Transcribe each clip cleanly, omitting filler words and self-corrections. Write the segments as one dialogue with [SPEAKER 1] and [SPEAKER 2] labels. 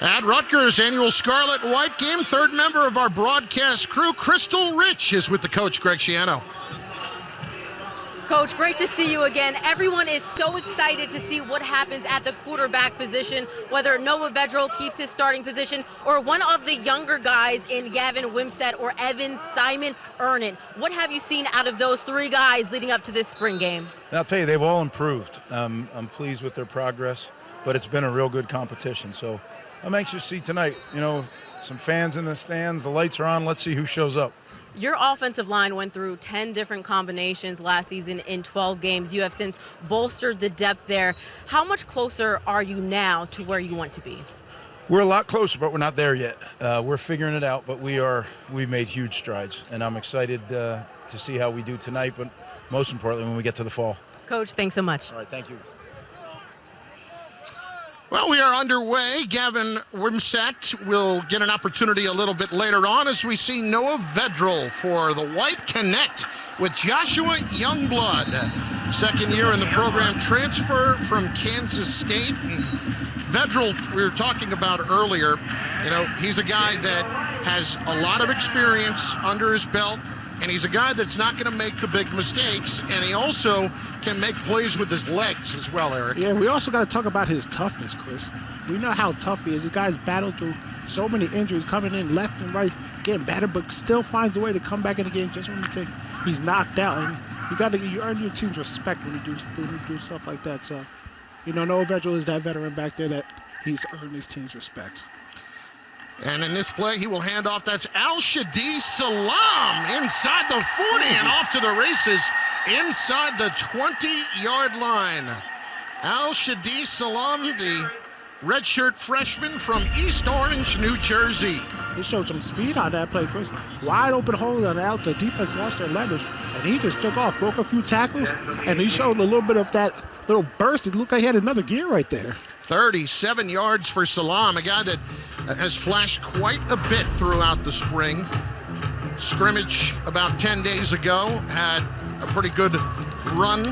[SPEAKER 1] At Rutgers' annual Scarlet-White game, third member of our broadcast crew, Crystal Rich, is with the coach, Greg Schiano.
[SPEAKER 2] Coach, great to see you again. Everyone is so excited to see what happens at the quarterback position, whether Noah Vedral keeps his starting position or one of the younger guys in Gavin Wimsatt or Evan Simon Ernan. What have you seen out of those three guys leading up to this spring game?
[SPEAKER 3] I'll tell you, they've all improved. I'm pleased with their progress, but it's been a real good competition. So I'm anxious to see tonight, some fans in the stands, the lights are on, let's see who shows up.
[SPEAKER 2] Your offensive line went through 10 different combinations last season in 12 games. You have since bolstered the depth there. How much closer are you now to where you want to be?
[SPEAKER 3] We're a lot closer, but we're not there yet. We're figuring it out, but we've made huge strides, and I'm excited to see how we do tonight, but most importantly, when we get to the fall.
[SPEAKER 2] Coach, thanks so much.
[SPEAKER 3] All right, thank you.
[SPEAKER 1] Well, we are underway. Gavin Wimsatt will get an opportunity a little bit later on as we see Noah Vedral for the White connect with Joshua Youngblood. Second year in the program, transfer from Kansas State. And Vedral, we were talking about earlier, he's a guy that has a lot of experience under his belt, and he's a guy that's not going to make the big mistakes, and he also can make plays with his legs as well, Eric.
[SPEAKER 4] Yeah, we also got to talk about his toughness, Chris. We know how tough he is. The guy's battled through so many injuries, coming in left and right, getting battered, but still finds a way to come back in the game just when you think he's knocked out. And you earn your team's respect when you do stuff like that. So, Noah Vedral is that veteran back there that he's earned his team's respect.
[SPEAKER 1] And in this play, he will hand off. That's Al-Shadi Salam inside the 40 and off to the races inside the 20-yard line. Al-Shadi Salam, the redshirt freshman from East Orange, New Jersey.
[SPEAKER 4] He showed some speed on that play, Chris. Wide open hole on out. The defense lost their leverage, and he just took off, broke a few tackles, and he showed a little bit of that little burst. It looked like he had another gear right there.
[SPEAKER 1] 37 yards for Salam, a guy that has flashed quite a bit throughout the spring. Scrimmage about 10 days ago had a pretty good run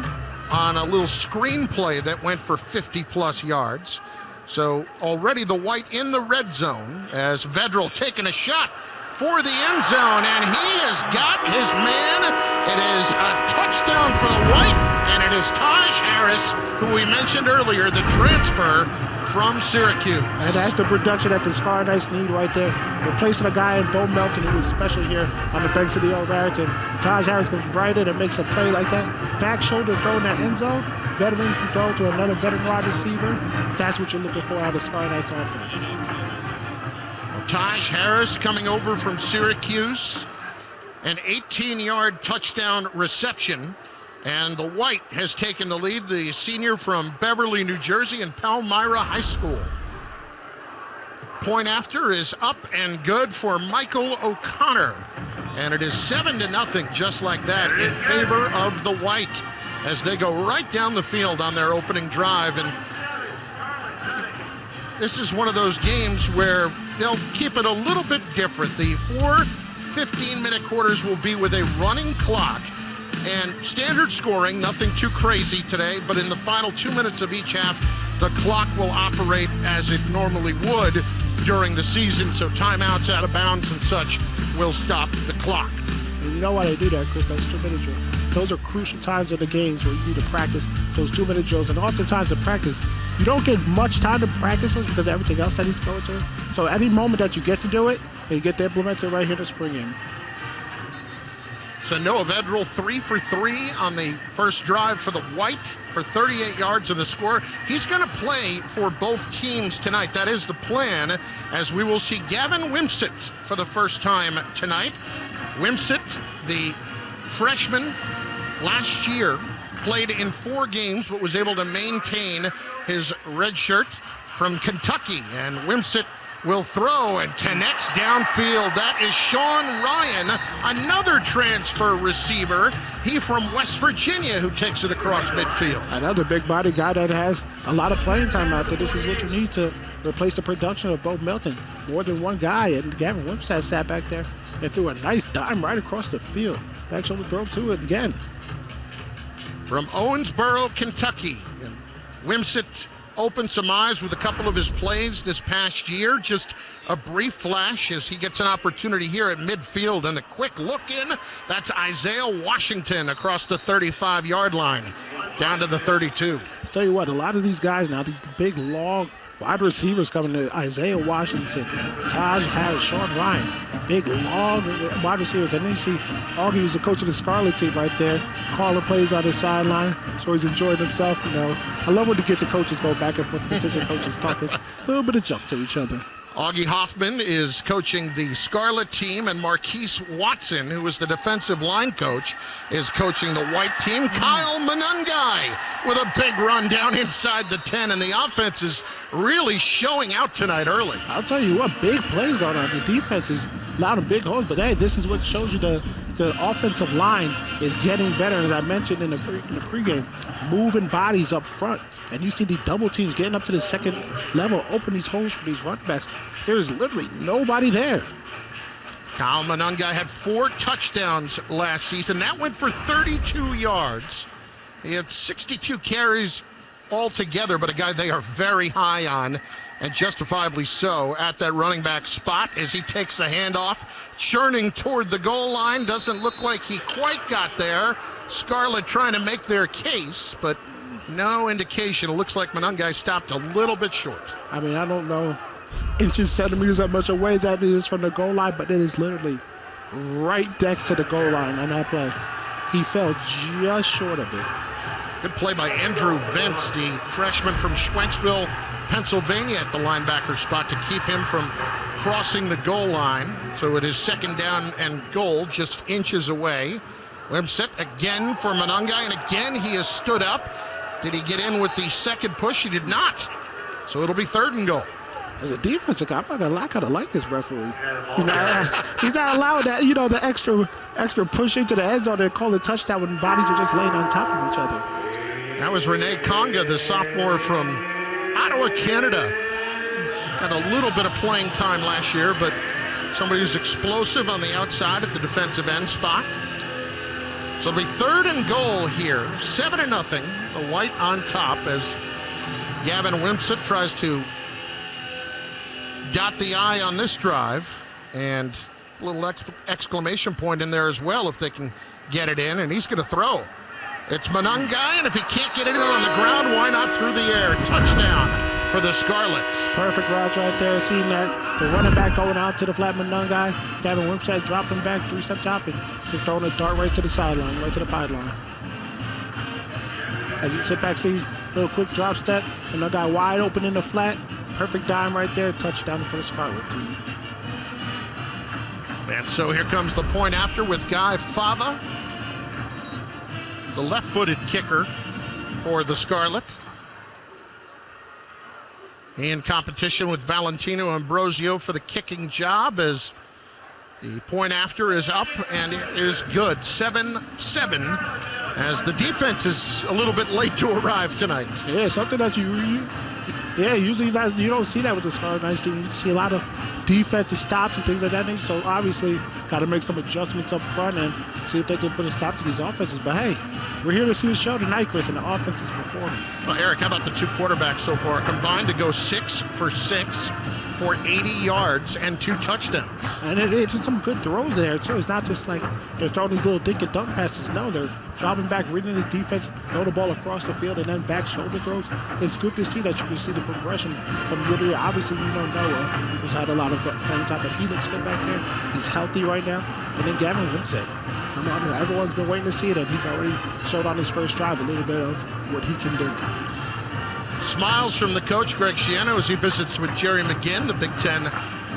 [SPEAKER 1] on a little screenplay that went for 50-plus yards. So already the White in the red zone as Vedral taking a shot for the end zone, and he has got his man. It is a touchdown for the White, and it is Taj Harris, who we mentioned earlier, the transfer from Syracuse.
[SPEAKER 4] And that's the production that the Scarlet-Whites need right there. Replacing a guy in Bo Melton who was special here on the banks of the Old Raritan. Taj Harris comes right in and makes a play like that. Back shoulder throw in that end zone. Veteran throw to another veteran wide receiver. That's what you're looking for out of the Scarlet-Whites offense.
[SPEAKER 1] Taj Harris coming over from Syracuse, an 18-yard touchdown reception, and the White has taken the lead, the senior from Beverly, New Jersey, and Palmyra High School. Point after is up and good for Michael O'Connor, and it is 7-0, just like that, in favor of the White as they go right down the field on their opening drive. And this is one of those games where they'll keep it a little bit different. The 4 15-minute quarters will be with a running clock and standard scoring, nothing too crazy today, but in the final 2 minutes of each half, the clock will operate as it normally would during the season, so timeouts, out of bounds, and such will stop the clock.
[SPEAKER 4] And you know why they do that, Chris? Those 2-minute drills. Those are crucial times of the games where you need to practice those 2-minute drills. And oftentimes in practice, you don't get much time to practice those because of everything else that he's going to. So any moment that you get to do it, and you get to implement it right here in the spring game.
[SPEAKER 1] So Noah Vedral 3 for 3 on the first drive for the White for 38 yards of the score. He's going to play for both teams tonight. That is the plan, as we will see Gavin Wimsatt for the first time tonight. Wimsatt, the freshman, last year played in 4 games but was able to maintain his red shirt from Kentucky. And Wimsatt will throw and connects downfield. That is Sean Ryan, another transfer receiver. He from West Virginia who takes it across midfield.
[SPEAKER 4] Another big body guy that has a lot of playing time out there. This is what you need to replace the production of Bo Melton. More than one guy, and Gavin Wimsatt sat back there and threw a nice dime right across the field. Back shoulder throw to it again.
[SPEAKER 1] From Owensboro, Kentucky, Wimsatt opened some eyes with a couple of his plays this past year. Just a brief flash as he gets an opportunity here at midfield, and a quick look in. That's Isaiah Washington across the 35-yard line, down to the 32.
[SPEAKER 4] I'll tell you what, a lot of these guys now, these big, long wide receivers coming to Isaiah Washington, Taj Harris, Sean Ryan, big, long wide receivers. And then you see Augie, who's the coach of the Scarlet team right there, calling plays on the sideline, so he's enjoying himself. You know, I love when the kids and coaches go back and forth, the position coaches talking a little bit of jumps to each other.
[SPEAKER 1] Augie Hoffman is coaching the Scarlet team, and Marquise Watson, who is the defensive line coach, is coaching the White team. Kyle Monungai with a big run down inside the 10, and the offense is really showing out tonight early.
[SPEAKER 4] I'll tell you what, big plays going on. The defense is a lot of big holes, but hey, this is what shows you the offensive line is getting better. As I mentioned in the pregame, moving bodies up front. And you see the double teams getting up to the second level, open these holes for these running backs. There's literally nobody there.
[SPEAKER 1] Kyle Monungai had 4 touchdowns last season. That went for 32 yards. He had 62 carries altogether, but a guy they are very high on, and justifiably so, at that running back spot as he takes the handoff, churning toward the goal line. Doesn't look like he quite got there. Scarlet trying to make their case, but no indication. It looks like Monungai stopped a little bit short.
[SPEAKER 4] I mean, I don't know inches, centimeters, how much away that is from the goal line, but it is literally right next to the goal line on that play. He fell just short of it.
[SPEAKER 1] Good play by Andrew Vince, the freshman from Schwenksville, Pennsylvania, at the linebacker spot to keep him from crossing the goal line. So it is second down and goal, just inches away. Wimsatt again for Monungai, and again he has stood up. Did he get in with the second push? He did not. So it'll be third and goal.
[SPEAKER 4] As a defensive guy, I kind of like this referee. He's not allowing that, you know, the extra push into the end zone and call a touchdown when bodies are just laying on top of each other.
[SPEAKER 1] That was Renee Conga, the sophomore from Ottawa, Canada. Had a little bit of playing time last year, but somebody who's explosive on the outside at the defensive end spot. So it'll be third and goal here, 7-0. The White on top as Gavin Wimsatt tries to dot the I on this drive, and a little exclamation point in there as well if they can get it in, and he's going to throw. It's Monungai, and if he can't get it in on the ground, why not through the air? Touchdown for the Scarlets.
[SPEAKER 4] Perfect routes right there. Seeing that the running back going out to the flat Monungai, Gavin Wimsatt dropping back, 3-step chopping, just throwing a dart right to the sideline, right to the pipeline. As you sit back, see little quick drop step, Monungai wide open in the flat, perfect dime right there, touchdown for the Scarlet team.
[SPEAKER 1] And so here comes the point after with Guy Fava, the left-footed kicker for the Scarlet. In competition with Valentino Ambrosio for the kicking job, as the point after is up, and it is good. 7-7, as the defense is a little bit late to arrive tonight.
[SPEAKER 4] Yeah, something that usually you don't see that with the Scarlet Knights team. You see a lot of defensive stops and things like that nature. So obviously, got to make some adjustments up front and see if they can put a stop to these offenses. But hey, we're here to see the show tonight, Chris, and the offense is performing.
[SPEAKER 1] Well, Eric, how about the two quarterbacks so far? Combined to go 6 for 6 for 80 yards and 2 touchdowns.
[SPEAKER 4] And it's some good throws there, too. It's not just like they're throwing these little dink and dunk passes. No, they're dropping back, reading the defense, throw the ball across the field, and then back shoulder throws. It's good to see that you can see the progression from year to year. Obviously, you know Noah, who's had a lot of playing time, but he looks good back there. He's healthy right now. And then Gavin Wimsatt. I mean, everyone's been waiting to see it, and he's already showed on his first drive a little bit of what he can do.
[SPEAKER 1] Smiles from the coach, Greg Schiano, as he visits with Jerry McGinn, the Big Ten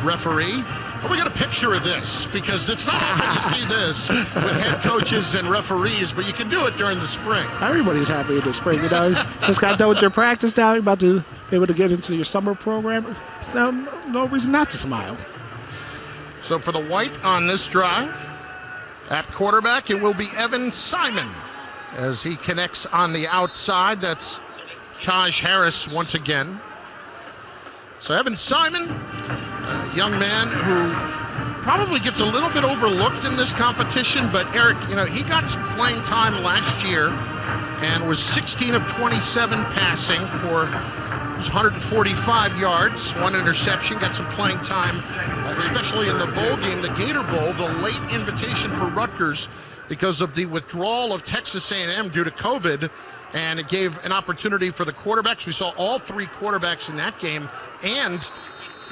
[SPEAKER 1] referee. Well, we got a picture of this, because it's not often you see this with head coaches and referees, but you can do it during the spring.
[SPEAKER 4] Everybody's happy in the spring, you know. Just got done with your practice now. You're about to be able to get into your summer program. No reason not to smile.
[SPEAKER 1] So for the White on this drive, at quarterback, it will be Evan Simon as he connects on the outside. That's Taj Harris once again. So Evan Simon, a young man who probably gets a little bit overlooked in this competition, but Eric, you know, he got some playing time last year and was 16 of 27 passing for It was 145 yards, 1 interception, got some playing time, especially in the bowl game, the Gator Bowl, the late invitation for Rutgers because of the withdrawal of Texas A&M due to COVID, and it gave an opportunity for the quarterbacks. We saw all 3 quarterbacks in that game, and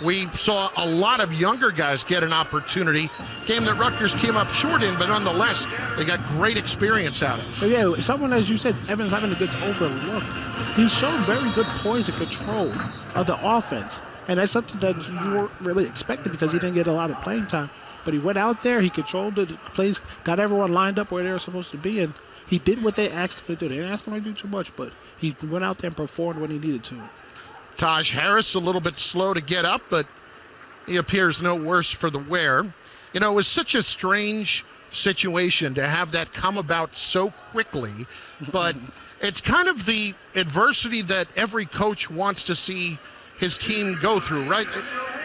[SPEAKER 1] we saw a lot of younger guys get an opportunity. Game that Rutgers came up short in, but nonetheless, they got great experience out of.
[SPEAKER 4] But yeah, someone, as you said, Evans Evans gets overlooked. He showed very good poise and control of the offense. And that's something that you weren't really expecting because he didn't get a lot of playing time. But he went out there, he controlled the plays, got everyone lined up where they were supposed to be, and he did what they asked him to do. They didn't ask him to do too much, but he went out there and performed when he needed to.
[SPEAKER 1] Taj Harris a little bit slow to get up, but he appears no worse for the wear. You know, it was such a strange situation to have that come about so quickly, but it's kind of the adversity that every coach wants to see his team go through, right?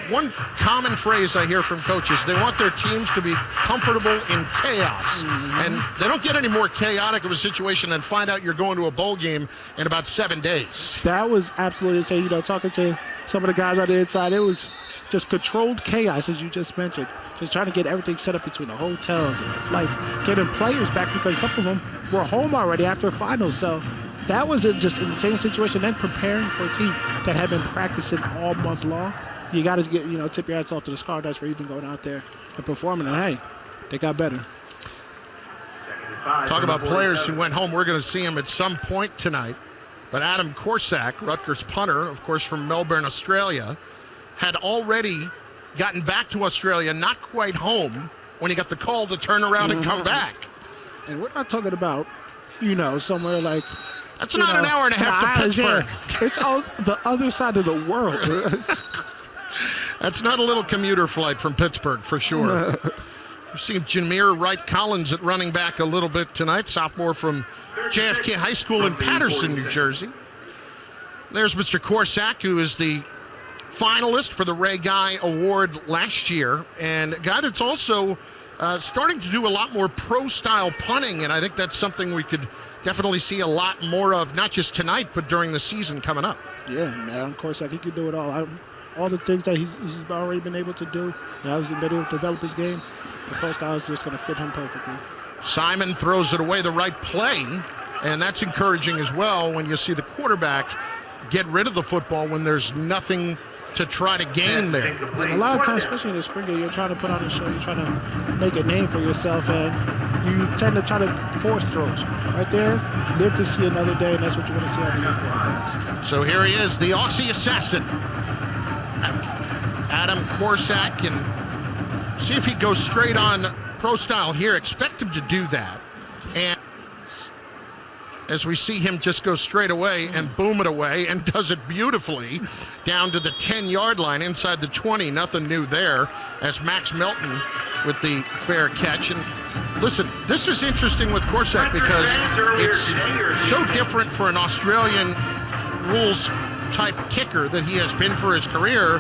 [SPEAKER 1] One common phrase I hear from coaches, they want their teams to be comfortable in chaos. And they don't get any more chaotic of a situation than find out you're going to a bowl game in about 7 days.
[SPEAKER 4] That was absolutely insane. You know, talking to some of the guys on the inside, it was just controlled chaos, as you just mentioned. Just trying to get everything set up between the hotels and the flights, getting players back because some of them were home already after finals. So that was a just insane situation. Then preparing for a team that had been practicing all month long. You got to get, you know, tip your hats off to the Scarlet-Whites for even going out there and performing. And hey, they got better.
[SPEAKER 1] Talk about players who went home. We're going to see him at some point tonight. But Adam Corsack, Rutgers punter, of course, from Melbourne, Australia, had already gotten back to Australia, not quite home, when he got the call to turn around and come back.
[SPEAKER 4] And we're not talking about, you know, somewhere like...
[SPEAKER 1] That's not an hour and a half to Pittsburgh.
[SPEAKER 4] Yeah. It's on the other side of the world.
[SPEAKER 1] That's not a little commuter flight from Pittsburgh, for sure. We've seen Jameer Wright-Collins at running back a little bit tonight, sophomore from JFK High School in Paterson, New Jersey. There's Mr. Corsack, who is the finalist for the Ray Guy Award last year, and a guy that's also starting to do a lot more pro-style punting, and I think that's something we could definitely see a lot more of, not just tonight, but during the season coming up.
[SPEAKER 4] Yeah, man, of course, he can do it all. All the things that he's already been able to do, and he's been able to develop his game, the pro style is just going to fit him perfectly.
[SPEAKER 1] Simon throws it away the right play, and that's encouraging as well when you see the quarterback get rid of the football when there's nothing to try to gain there.
[SPEAKER 4] And a lot of times, especially in the spring game, you're trying to put on a show, you're trying to make a name for yourself, and you tend to try to force throws. Right there, live to see another day, and that's what you want to see out of your quarterbacks.
[SPEAKER 1] So here he is, the Aussie assassin, Adam Corsack, and see if he goes straight on pro style here. Expect him to do that. And as we see him just go straight away and boom it away, and does it beautifully down to the 10-yard line inside the 20. Nothing new there as Max Melton with the fair catch. And listen, this is interesting with Corsack because it's so different for an Australian rules type kicker that he has been for his career,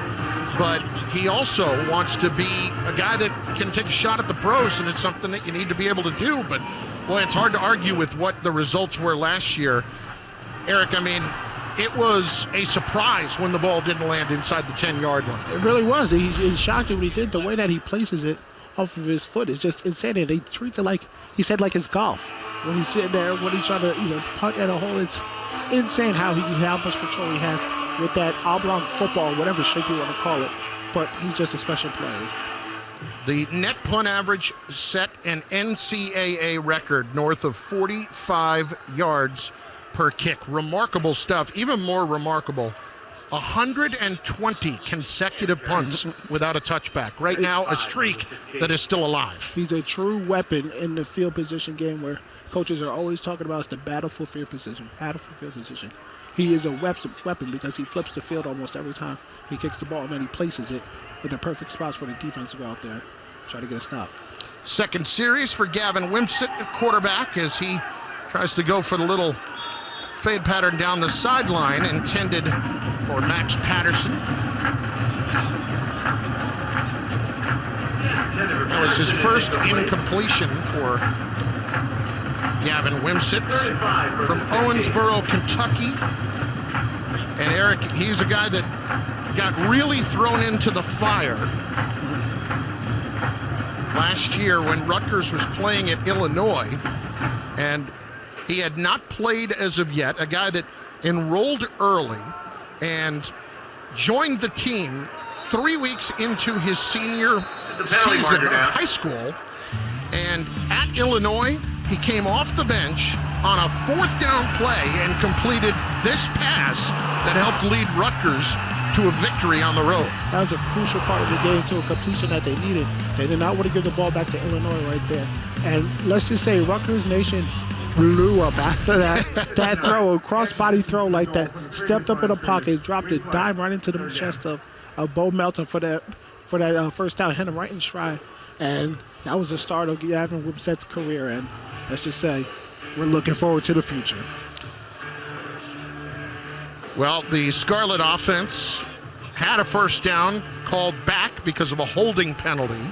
[SPEAKER 1] but he also wants to be a guy that can take a shot at the pros, and it's something that you need to be able to do. But boy, it's hard to argue with what the results were last year. Eric, I mean, it was a surprise when the ball didn't land inside the 10-yard line.
[SPEAKER 4] It really was. He shocked you when he did. The way that he places it off of his foot is just insane. And he treats it like, he said, like it's golf. When he's sitting there, when he's trying to, punt at a hole, it's insane how much control he has with that oblong football, whatever shape you want to call it. But he's just a special player.
[SPEAKER 1] The net punt average set an NCAA record north of 45 yards per kick. Remarkable stuff. Even more remarkable, 120 consecutive punts without a touchback. Right now, a streak that is still alive.
[SPEAKER 4] He's a true weapon in the field position game where coaches are always talking about is the battle for field position, He is a weapon because he flips the field almost every time he kicks the ball, and then he places it in the perfect spots for the defense to go out there, try to get a stop.
[SPEAKER 1] Second series for Gavin Wimsatt, quarterback, as he tries to go for the little fade pattern down the sideline intended for Max Patterson. That was his first incompletion for Gavin Wimsatt from Owensboro, Kentucky. And Eric, he's a guy that got really thrown into the fire last year when Rutgers was playing at Illinois, and he had not played as of yet, a guy that enrolled early and joined the team 3 weeks into his senior season of high school. And at Illinois, he came off the bench on a 4th down play and completed this pass that helped lead Rutgers to a victory on the road.
[SPEAKER 4] That was a crucial part of the game, to a completion that they needed. They did not want to give the ball back to Illinois right there. And let's just say Rutgers Nation blew up after that. That throw, a cross-body throw like that, stepped up in the pocket, dropped it, dime right into the chest of Bo Melton for that first down, hit him right in stride. And that was the start of Gavin Wimsatt's career. And let's just say we're looking forward to the future.
[SPEAKER 1] Well, the Scarlet offense had a first down called back because of a holding penalty.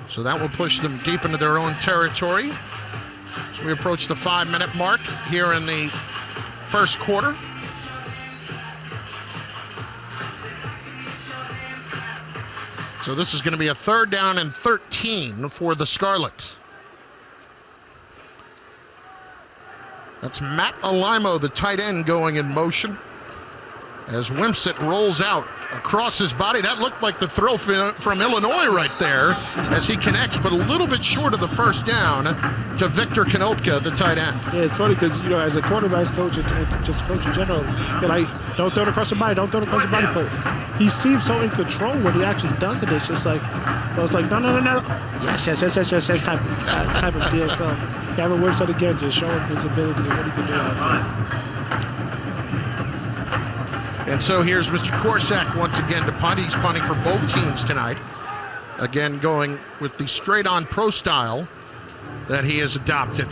[SPEAKER 1] So that will push them deep into their own territory. So we approach the 5-minute mark here in the first quarter. So this is going to be a 3rd down and 13 for the Scarlet. That's Matt Alimo, the tight end, going in motion as Wimsatt rolls out across his body. That looked like the throw from Illinois right there as he connects, but a little bit short of the first down to Victor Konopka, the tight end.
[SPEAKER 4] Yeah, it's funny because, as a quarterback's coach and just coach in general, you're like, don't throw it across the body, don't throw it across the body. But he seems so in control when he actually does it. It's just like, well, it's like, no. Yes, type of deal. So Gavin Wimsatt again just showing his abilities and what he can do out there.
[SPEAKER 1] And so here's Mr. Korsak once again to punt. He's punting for both teams tonight. Again, going with the straight-on pro style that he has adopted.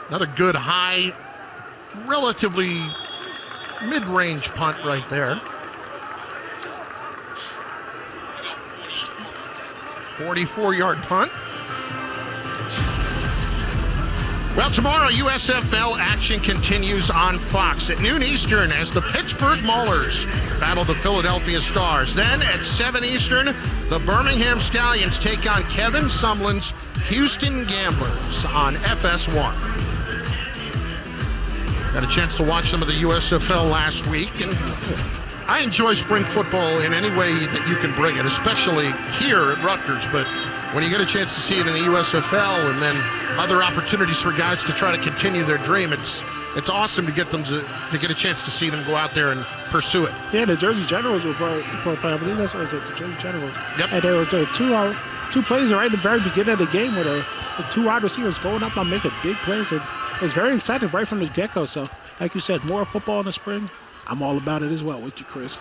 [SPEAKER 1] Another good high, relatively mid-range punt right there. 44-yard punt. Well, tomorrow, USFL action continues on Fox at noon Eastern as the Pittsburgh Maulers battle the Philadelphia Stars. Then at 7 Eastern, the Birmingham Stallions take on Kevin Sumlin's Houston Gamblers on FS1. Got a chance to watch some of the USFL last week, and I enjoy spring football in any way that you can bring it, especially here at Rutgers. But when you get a chance to see it in the USFL and then other opportunities for guys to try to continue their dream, it's awesome to get them to get a chance to see them go out there and pursue it.
[SPEAKER 4] Yeah, the Jersey Generals were playing. I believe that's what it was, the Jersey Generals.
[SPEAKER 1] Yep.
[SPEAKER 4] And there were two plays right at the very beginning of the game where the 2 wide receivers going up and making big plays. And it was very exciting right from the get-go. So, like you said, more football in the spring. I'm all about it as well with you, Chris.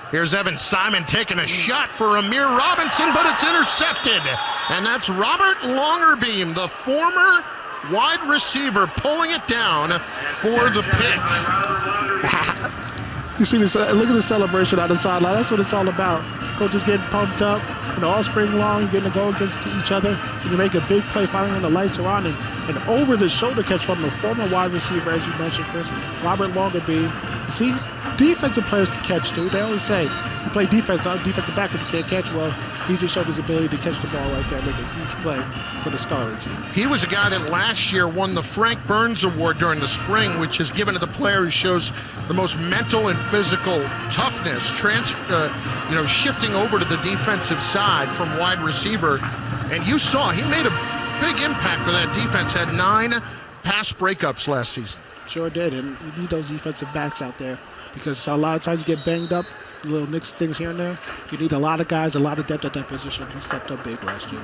[SPEAKER 1] Here's Evan Simon taking a shot for Amir Robinson, but it's intercepted. And that's Robert Longerbeam, the former wide receiver, pulling it down for the pick.
[SPEAKER 4] You see this? Look at the celebration on the sideline. That's what it's all about. Coaches getting pumped up, all spring long, getting to go against each other. And you make a big play finally when the lights are on, and over the shoulder catch from the former wide receiver, as you mentioned, Chris, Robert Longerbeam. See, defensive players can catch too. They always say you play defense, defensive back when you can't catch. Well, he just showed his ability to catch the ball right there, make a huge play for the Scarlet team.
[SPEAKER 1] He was a guy that last year won the Frank Burns Award during the spring, which is given to the player who shows the most mental and physical toughness, shifting over to the defensive side from wide receiver. And you saw he made a big impact for that defense. Had 9 pass breakups last season.
[SPEAKER 4] Sure did, and you need those defensive backs out there because a lot of times you get banged up, little nicks things here and there. You need a lot of guys, a lot of depth at that position. He stepped up big last year.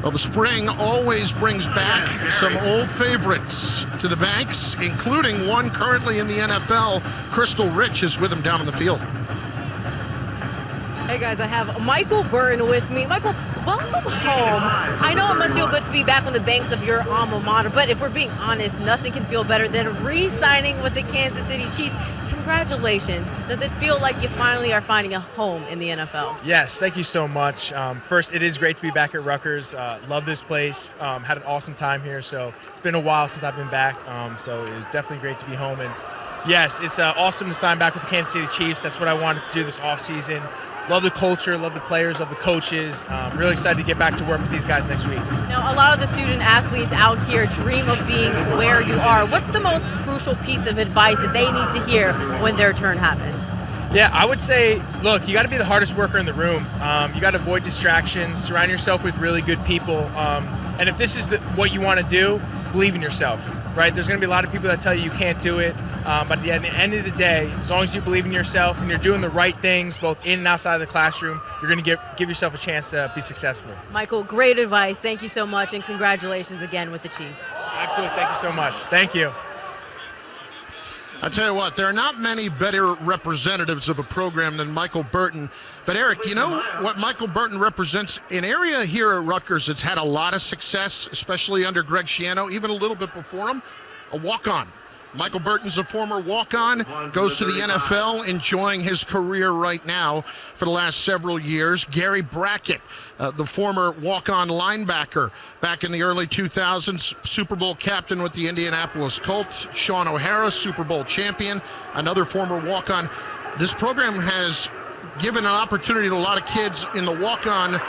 [SPEAKER 1] Well, the spring always brings back some old favorites to the banks, including one currently in the NFL. Crystal Rich is with him down in the field.
[SPEAKER 2] Hey guys, I have Michael Burton with me. Michael, welcome home. I know it must feel good to be back on the banks of your alma mater, but if we're being honest, nothing can feel better than re-signing with the Kansas City Chiefs. Congratulations. Does it feel like you finally are finding a home in the NFL?
[SPEAKER 5] Yes, thank you so much. First, it is great to be back at Rutgers. Love this place. Had an awesome time here, so it's been a while since I've been back, so it was definitely great to be home. And yes, it's awesome to sign back with the Kansas City Chiefs. That's what I wanted to do this offseason. Love the culture, love the players, love the coaches. Really excited to get back to work with these guys next week.
[SPEAKER 2] Now, a lot of the student athletes out here dream of being where you are. What's the most crucial piece of advice that they need to hear when their turn happens?
[SPEAKER 5] Yeah, I would say, look, you got to be the hardest worker in the room. You got to avoid distractions, surround yourself with really good people. And if this is what you want to do, believe in yourself, right? There's going to be a lot of people that tell you can't do it. But at the end of the day, as long as you believe in yourself and you're doing the right things, both in and outside of the classroom, you're going to give yourself a chance to be successful.
[SPEAKER 2] Michael, great advice. Thank you so much, and congratulations again with the Chiefs.
[SPEAKER 5] Absolutely. Thank you so much. Thank you.
[SPEAKER 1] I tell you what, there are not many better representatives of a program than Michael Burton. But Eric, you know what Michael Burton represents? An area here at Rutgers that's had a lot of success, especially under Greg Schiano, even a little bit before him, a walk-on. Michael Burton's a former walk-on, goes to the NFL, enjoying his career right now for the last several years. Gary Brackett, the former walk-on linebacker back in the early 2000s, Super Bowl captain with the Indianapolis Colts. Sean O'Hara, Super Bowl champion, another former walk-on. This program has given an opportunity to a lot of kids in the walk-on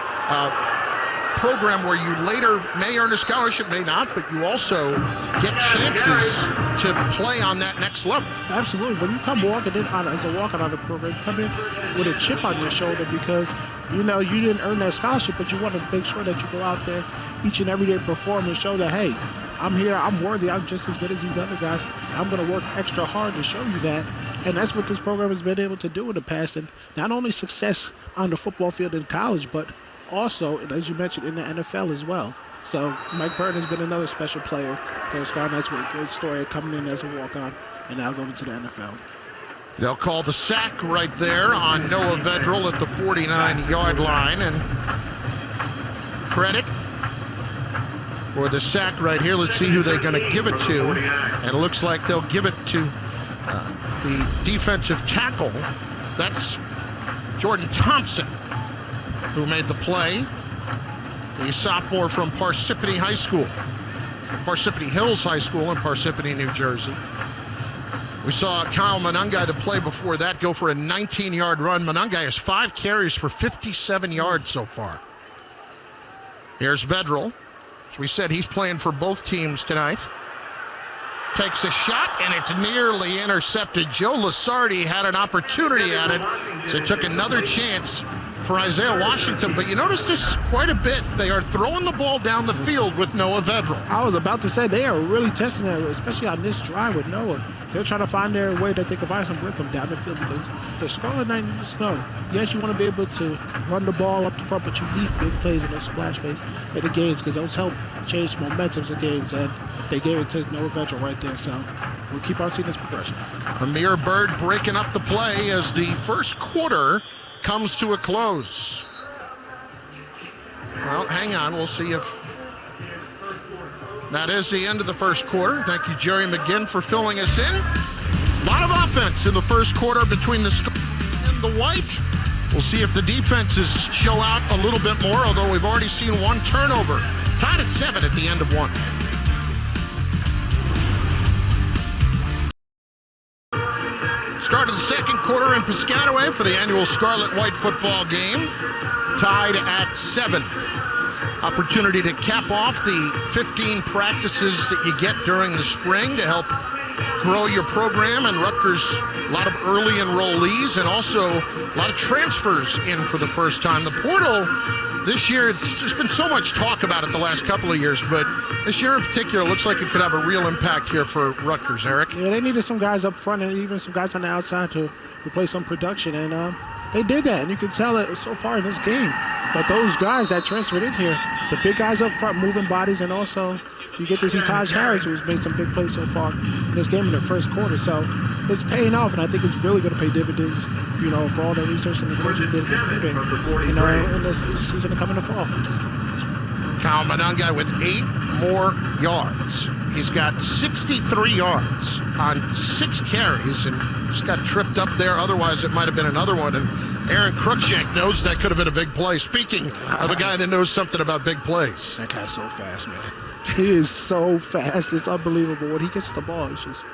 [SPEAKER 1] program where you later may earn a scholarship, may not, but you also get chances to play on that next level.
[SPEAKER 4] Absolutely. When you come walking in as a walking on the program, you come in with a chip on your shoulder because you know you didn't earn that scholarship, but you want to make sure that you go out there each and every day, perform and show that, hey, I'm here, I'm worthy, I'm just as good as these other guys. I'm going to work extra hard to show you that. And that's what this program has been able to do in the past. And not only success on the football field in college, but also, as you mentioned, in the NFL as well. So Mike Burton has been another special player for the Scarlet-Whites with a great story coming in as a walk-on and now going to the NFL.
[SPEAKER 1] They'll call the sack right there on Noah Vedral at the 49-yard line. And credit for the sack right here. Let's see who they're going to give it to. And it looks like they'll give it to the defensive tackle. That's Jordan Thompson, who made the play, the sophomore from Parsippany High School, Parsippany Hills High School in Parsippany, New Jersey. We saw Kyle Monungai, the play before that, go for a 19-yard run. Monungai has 5 carries for 57 yards so far. Here's Vedral. As we said, he's playing for both teams tonight. Takes a shot, and it's nearly intercepted. Joe Lasardi had an opportunity at it, so took another chance for Isaiah Washington. But you notice this quite a bit. They are throwing the ball down the field with Noah Vedral.
[SPEAKER 4] I was about to say, they are really testing it, especially on this drive with Noah. They're trying to find their way that they can find some rhythm down the field because the Scarlet-White know. Yes, you want to be able to run the ball up the front, but you need big plays and those splash plays in the games because those help change momentums of games, and they gave it to Noah Vedral right there. So we'll keep on seeing this progression. Amir
[SPEAKER 1] Bird breaking up the play as the first quarter comes to a close. Well, hang on. We'll see if that is the end of the first quarter. Thank you, Jerry McGinn, for filling us in. A lot of offense in the first quarter between the Scarlet and the White. We'll see if the defenses show out a little bit more, although we've already seen one turnover. Tied at 7 at the end of 1. Start of the second quarter in Piscataway for the annual Scarlet-White football game. Tied at 7. Opportunity to cap off the 15 practices that you get during the spring to help grow your program. And Rutgers, a lot of early enrollees and also a lot of transfers in for the first time. The portal this year, there's been so much talk about it the last couple of years, but this year in particular looks like it could have a real impact here for Rutgers, Eric.
[SPEAKER 4] Yeah, they needed some guys up front and even some guys on the outside to replace some production, and they did that. And you can tell it so far in this game that those guys that transferred in here, the big guys up front moving bodies and also you get to see Taj Harris, who's made some big plays so far in this game in the first quarter. So it's paying off, and I think it's really going to pay dividends, for all the research and the coaches did in this season to come in the fall.
[SPEAKER 1] Kyle Monangai with 8 more yards. He's got 63 yards on 6 carries and just got tripped up there. Otherwise, it might have been another one. And Aaron Cruikshank knows that could have been a big play. Speaking of a guy that knows something about big plays.
[SPEAKER 4] That guy's so fast, man. He is so fast. It's unbelievable. When he gets the ball, it's just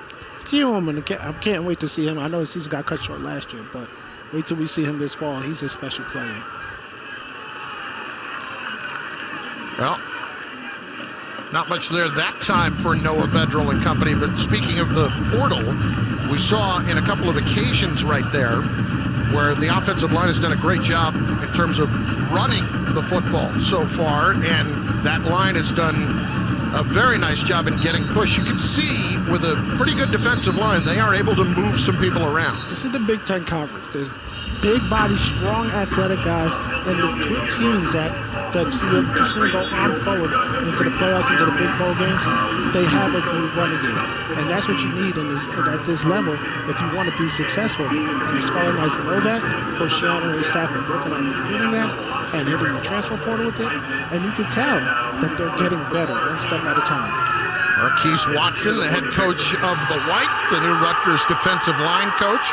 [SPEAKER 4] see him. And I can't wait to see him. I know his season got cut short last year, but wait till we see him this fall. He's a special player.
[SPEAKER 1] Well, not much there that time for Noah Vedral and company, but speaking of the portal, we saw in a couple of occasions right there where the offensive line has done a great job in terms of running the football so far, and that line has done a very nice job in getting push. You can see with a pretty good defensive line, they are able to move some people around.
[SPEAKER 4] This is the Big Ten Conference. There's big body, strong, athletic guys, and the good teams that just go on forward into the playoffs, into the big bowl games. They have a good running game, and that's what you need at this level if you want to be successful. And the Scarlet-Whites know that. Coach Schiano and his staff have been working on improving that and hitting the transfer portal with it, and you can tell that they're getting better one step at a time.
[SPEAKER 1] Marquise Watson, the head coach of the White, the new Rutgers defensive line coach.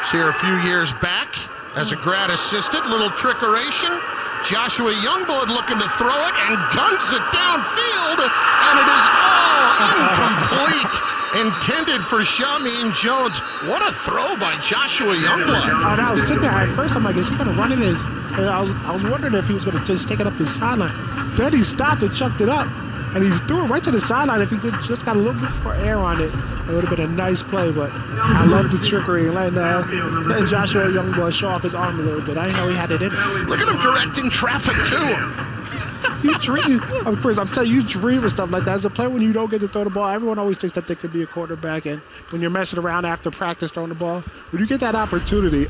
[SPEAKER 1] Was here a few years back as a grad assistant. Little trickeration. Joshua Youngblood looking to throw it and guns it downfield, and it is all incomplete. Intended for Shamin Jones. What a throw by Joshua Youngblood.
[SPEAKER 4] And I was sitting there at first, I'm like, is he going to run it? And I was wondering if he was going to just take it up his sideline. Then he stopped and chucked it up, and he threw it right to the sideline. If he could just got a little bit more air on it, it would have been a nice play. But I love the trickery and letting Joshua Youngblood show off his arm a little bit. I didn't know he had it in him.
[SPEAKER 1] Look at him directing traffic to him.
[SPEAKER 4] You dream, Chris, I'm telling you, you dream of stuff like that. As a player, when you don't get to throw the ball, everyone always thinks that they could be a quarterback. And when you're messing around after practice throwing the ball, when you get that opportunity,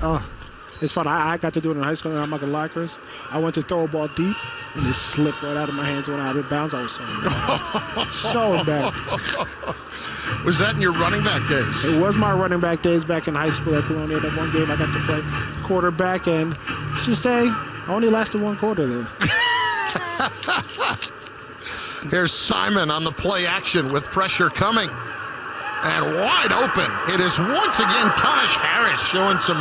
[SPEAKER 4] it's fun. I got to do it in high school, and I'm not going to lie, Chris. I went to throw a ball deep, and it slipped right out of my hands when I out of bounds. I was so embarrassed. So embarrassed.
[SPEAKER 1] Was that in your running back days?
[SPEAKER 4] It was my running back days back in high school at Colonia. That one game I got to play quarterback, and let's just say I only lasted one quarter there.
[SPEAKER 1] Here's Simon on the play action with pressure coming. And wide open. It is once again Taj Harris showing some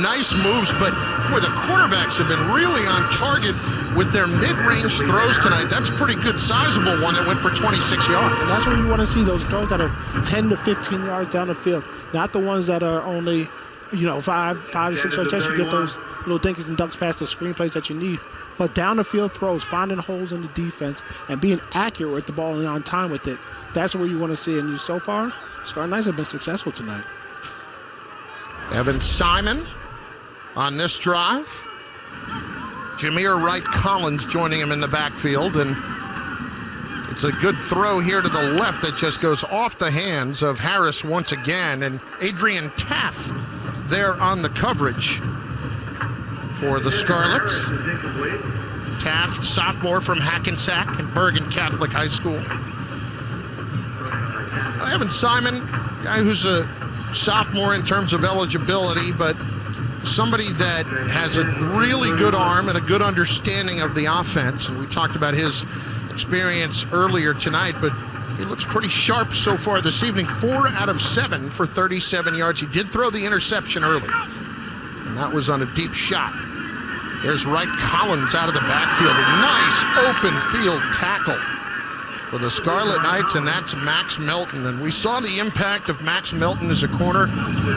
[SPEAKER 1] nice moves, but boy, the quarterbacks have been really on target with their mid-range throws tonight. That's a pretty good sizable one that went for 26 yards.
[SPEAKER 4] And that's what you want to see, those throws that are 10 to 15 yards down the field, not the ones that are only 5 to 6 yards. You get those little dinkies and ducks past the screen plays that you need. But down the field throws, finding holes in the defense and being accurate with the ball and on time with it, that's where you want to see. And so far, Scarlet-Whites have been successful tonight.
[SPEAKER 1] Evan Simon on this drive. Jameer Wright-Collins joining him in the backfield, and it's a good throw here to the left that just goes off the hands of Harris once again, and Adrian Taff there on the coverage for the Scarlet. Taft, sophomore from Hackensack and Bergen Catholic High School. Evan Simon, guy who's a sophomore in terms of eligibility, but somebody that has a really good arm and a good understanding of the offense. And we talked about his experience earlier tonight, but he looks pretty sharp so far this evening. 4 out of 7 for 37 yards. He did throw the interception early, and that was on a deep shot. There's Wright-Collins out of the backfield. A nice open field tackle for the Scarlet-Knights, and that's Max Melton. And we saw the impact of Max Melton as a corner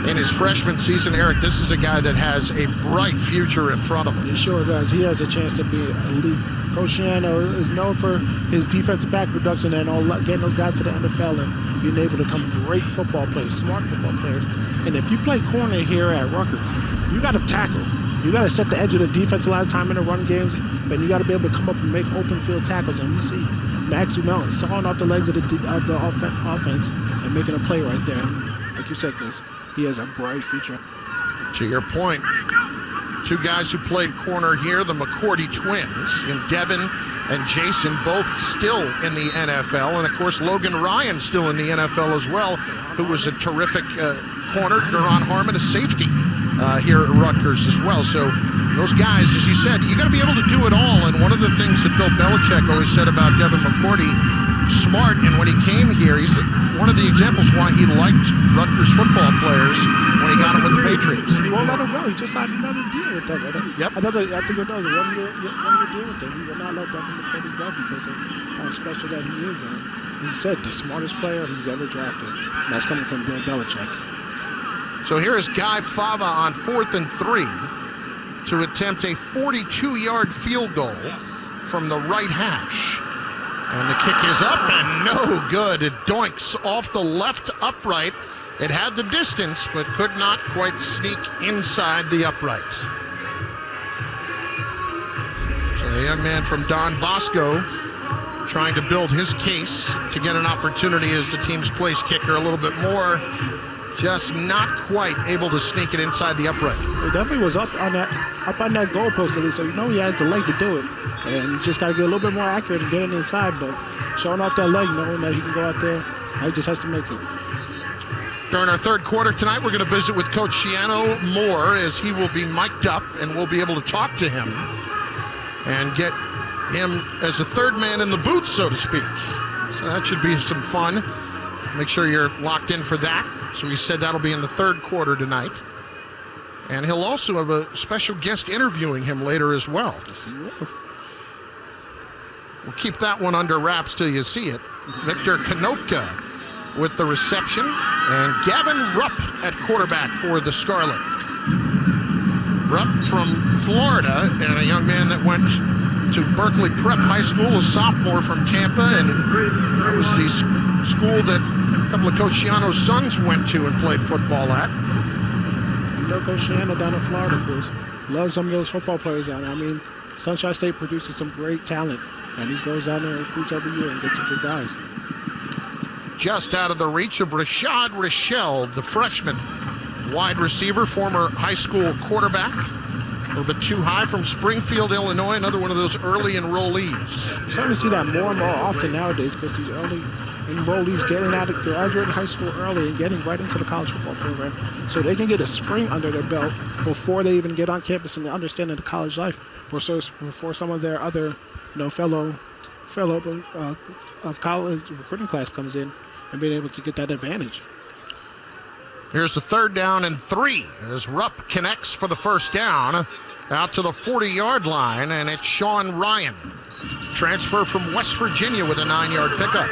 [SPEAKER 1] in his freshman season. Eric, this is a guy that has a bright future in front of him.
[SPEAKER 4] He sure does. He has a chance to be elite. Coach Schiano is known for his defensive back production and getting those guys to the NFL and being able to become great football players, smart football players. And if you play corner here at Rutgers, you got to tackle. You got to set the edge of the defense a lot of time in the run games, but you got to be able to come up and make open field tackles. And we see Max Melton sawing off the legs of the offense and making a play right there. And like you said, Chris, he has a bright future.
[SPEAKER 1] To your point, Two guys who played corner here, the McCourty twins, in Devin and Jason, both still in the NFL. And, of course, Logan Ryan still in the NFL as well, who was a terrific corner. Duron Harmon, a safety here at Rutgers as well. So those guys, as you said, you got to be able to do it all. And one of the things that Bill Belichick always said about Devin McCourty, smart, and when he came here, he's one of the examples why he liked Rutgers football players when he got them with the Patriots.
[SPEAKER 4] He won't let him go. He just signed another deal with them.
[SPEAKER 1] Yep.
[SPEAKER 4] I think it was a one-year deal with them. He will not let Devin McCourty go because of how special that he is. And he said the smartest player he's ever drafted. And that's coming from Bill Belichick.
[SPEAKER 1] So here is Guy Fava on 4th and 3 to attempt a 42-yard field goal from the right hash. And the kick is up and no good. It doinks off the left upright. It had the distance, but could not quite sneak inside the upright. So the young man from Don Bosco trying to build his case to get an opportunity as the team's place kicker a little bit more. Just not quite able to sneak it inside the upright.
[SPEAKER 4] He definitely was up on that goalpost at least, so you know he has the leg to do it. And you just got to get a little bit more accurate and get it inside, but showing off that leg, knowing that he can go out there, he just has to make it.
[SPEAKER 1] During our third quarter tonight, we're going to visit with Coach Schiano more as he will be mic'd up and we'll be able to talk to him and get him as a third man in the booth, so to speak. So that should be some fun. Make sure you're locked in for that. So he said that'll be in the third quarter tonight. And he'll also have a special guest interviewing him later as well.
[SPEAKER 4] Yes, he will.
[SPEAKER 1] We'll keep that one under wraps till you see it. Victor Konopka with the reception, and Gavin Rupp at quarterback for the Scarlet. Rupp from Florida, and a young man that went to Berkeley Prep High School, a sophomore from Tampa, and it was the school that a couple of Coach Schiano's sons went to and played football at.
[SPEAKER 4] You know Coach Schiano down in Florida, Bruce. Loves some of those football players down there. I mean, Sunshine State produces some great talent, and he goes down there and recruits every year and gets some good guys.
[SPEAKER 1] Just out of the reach of Rashad Rochelle, the freshman wide receiver, former high school quarterback. A little bit too high from Springfield, Illinois, another one of those early enrollees.
[SPEAKER 4] You're starting to see that more and more often nowadays because these early enrollees getting out of graduating high school early and getting right into the college football program so they can get a spring under their belt before they even get on campus and they understand the college life before some of their other fellow of college recruiting class comes in and being able to get that advantage.
[SPEAKER 1] Here's the 3rd down and 3 as Rupp connects for the first down out to the 40-yard line, and it's Sean Ryan, transfer from West Virginia with a 9-yard pickup.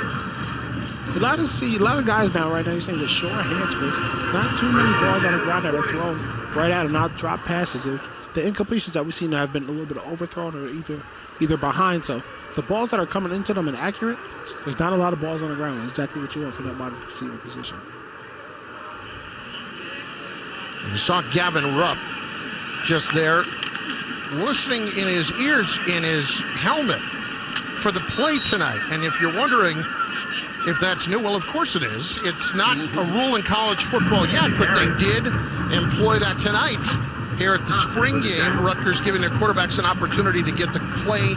[SPEAKER 4] A lot of guys now right now, you're saying with short hands, but not too many balls on the ground that are thrown right at them, not drop passes. The incompletions that we've seen have been a little bit overthrown or either behind. So the balls that are coming into them and accurate, there's not a lot of balls on the ground. That's exactly what you want from that wide receiver position.
[SPEAKER 1] You saw Gavin Rupp just there listening in his ears, in his helmet for the play tonight. And if you're wondering if that's new, well, of course it is. It's not a rule in college football yet, but they did employ that tonight here at the spring game. Rutgers giving their quarterbacks an opportunity to get the play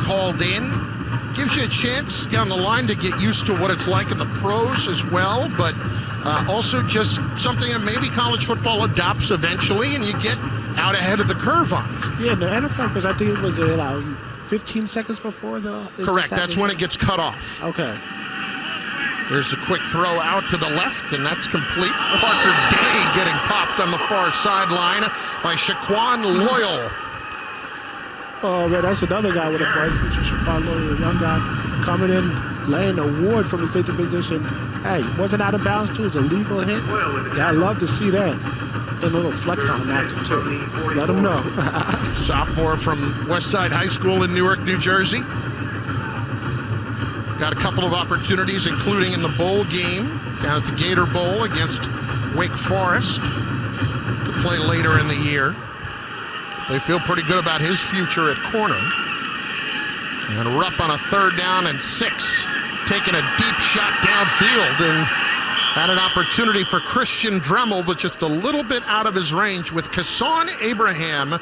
[SPEAKER 1] called in. Gives you a chance down the line to get used to what it's like in the pros as well, but also just something that maybe college football adopts eventually, and you get out ahead of the curve on it.
[SPEAKER 4] Yeah, the NFL, because I think it was 15 seconds before the...
[SPEAKER 1] Correct, that's when it gets cut off.
[SPEAKER 4] Okay.
[SPEAKER 1] There's a quick throw out to the left, and that's complete. Parker Day getting popped on the far sideline by Shaquan Loyal.
[SPEAKER 4] Oh, man, that's another guy with a bright future. Shaquan Loyal, a young guy coming in, laying a wood from the safety position. Hey, wasn't out of bounds, too. It was a legal hit. Yeah, I love to see that. And a little flex on him after, too. Let him know.
[SPEAKER 1] Sophomore from Westside High School in Newark, New Jersey. Got a couple of opportunities, including in the bowl game down at the Gator Bowl against Wake Forest to play later in the year. They feel pretty good about his future at corner. And Rupp on a 3rd down and 6, taking a deep shot downfield, and Had an opportunity for Christian Dremel, but just a little bit out of his range with Kassan Abraham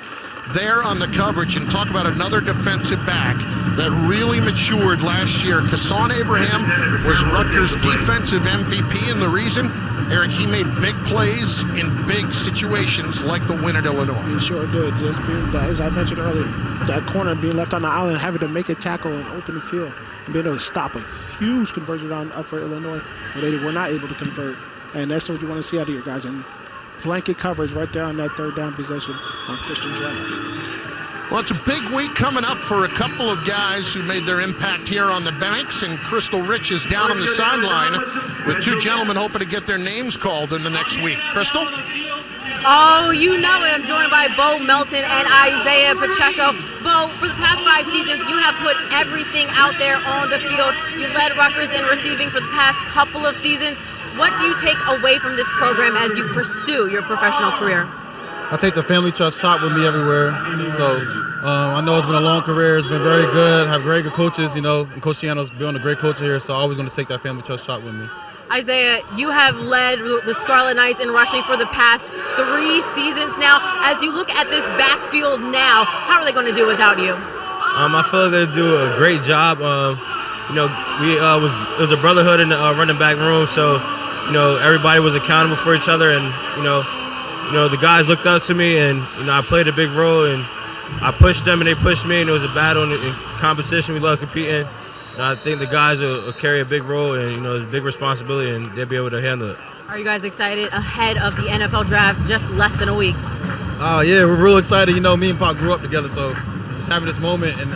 [SPEAKER 1] there on the coverage. And talk about another defensive back that really matured last year. Kassan Abraham was Rutgers' defensive MVP, and the reason, Eric, he made big plays in big situations like the win at Illinois.
[SPEAKER 4] He sure did. Just being, as I mentioned earlier, that corner being left on the island, having to make a tackle and open the field, and being able to stop a huge conversion up for Illinois, where they were not able to convert. And that's what you want to see out of your guys. And blanket coverage right there on that third down possession on Christian Dremel.
[SPEAKER 1] Well, it's a big week coming up for a couple of guys who made their impact here on the banks, and Crystal Rich is down on the sideline with two gentlemen hoping to get their names called in the next week. Crystal?
[SPEAKER 2] Oh, you know it. I'm joined by Bo Melton and Isaiah Pacheco. Bo, for the past 5 seasons, you have put everything out there on the field. You led Rutgers in receiving for the past couple of seasons. What do you take away from this program as you pursue your professional career?
[SPEAKER 6] I take the family trust chop with me everywhere. So I know it's been a long career. It's been very good. I have very good coaches, and Coach Schiano's been a great coach here, so I'm always going to take that family trust chop with me.
[SPEAKER 2] Isaiah, you have led the Scarlet-Knights in rushing for the past 3 seasons now. As you look at this backfield now, how are they going to do without you?
[SPEAKER 7] I feel like they do a great job. It was a brotherhood in the running back room, so everybody was accountable for each other, and the guys looked up to me, and I played a big role, and I pushed them, and they pushed me, and it was a battle and competition. We love competing. And I think the guys will carry a big role, and it's a big responsibility, and they'll be able to handle it.
[SPEAKER 2] Are you guys excited ahead of the NFL draft just less than a week?
[SPEAKER 6] Yeah, we're real excited. Me and Pop grew up together, so just having this moment, and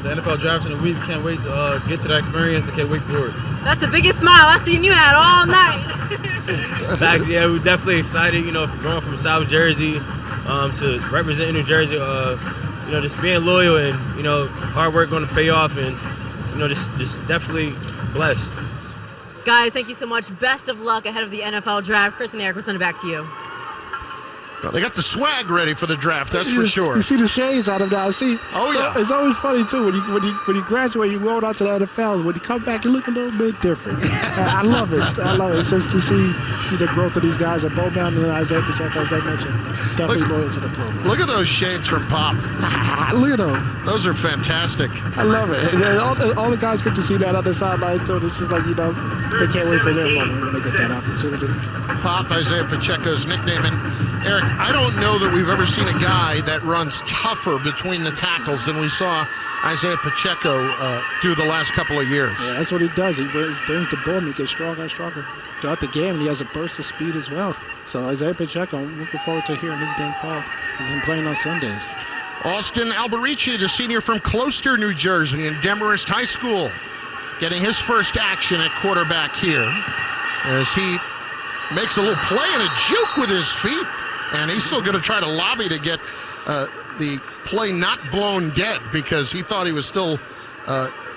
[SPEAKER 6] the NFL draft's in a week. We can't wait to get to that experience. I can't wait for it.
[SPEAKER 2] That's the biggest smile I've seen you had all night.
[SPEAKER 7] Facts, yeah, we're definitely excited. Going from South Jersey to representing New Jersey. Just being loyal and hard work going to pay off, and just definitely blessed.
[SPEAKER 2] Guys, thank you so much. Best of luck ahead of the NFL draft. Chris and Eric, we'll send it back to you.
[SPEAKER 1] Well, they got the swag ready for the draft, that's for sure.
[SPEAKER 4] You see the shades on him now. See,
[SPEAKER 1] oh yeah.
[SPEAKER 4] It's always funny too when you graduate, you roll out to the NFL. When you come back, you look a little bit different. I love it. It's just to see the growth of these guys. At Bo Melton and Isaiah Pacheco, as I mentioned, definitely loyal to the program.
[SPEAKER 1] Look at those shades from Pop.
[SPEAKER 4] Look at them.
[SPEAKER 1] Those are fantastic.
[SPEAKER 4] I love it. And then all the guys get to see that on the sideline too. This is like they can't wait for their moment when they get that opportunity.
[SPEAKER 1] Pop, Isaiah Pacheco's nickname, and Eric, I don't know that we've ever seen a guy that runs tougher between the tackles than we saw Isaiah Pacheco do the last couple of years.
[SPEAKER 4] Yeah, that's what he does. He brings the ball and he gets stronger and stronger throughout the game, and he has a burst of speed as well. So Isaiah Pacheco, I'm looking forward to hearing his game called and him playing on Sundays.
[SPEAKER 1] Austin Alberichi, the senior from Closter, New Jersey, in Demarest High School, getting his first action at quarterback here as he makes a little play and a juke with his feet. And he's still going to try to lobby to get the play not blown dead because he thought he was still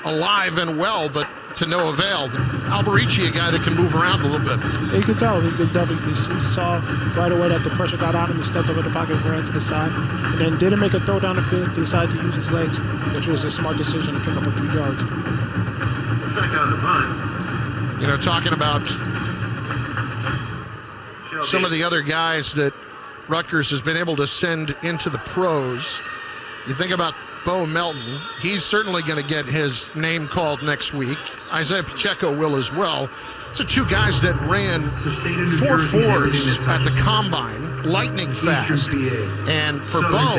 [SPEAKER 1] alive and well, but to no avail. Alberichi, a guy that can move around a little bit.
[SPEAKER 4] Yeah, you could tell. He saw right away that the pressure got on him. He stepped up in the pocket, ran to the side, and then didn't make a throw down the field. Decided to use his legs, which was a smart decision to pick up a few yards.
[SPEAKER 1] Talking about some of the other guys that Rutgers has been able to send into the pros. You think about Bo Melton. He's certainly going to get his name called next week. Isaiah Pacheco will as well. Those are two guys that ran 4.4s at the combine, lightning fast. And for Bo,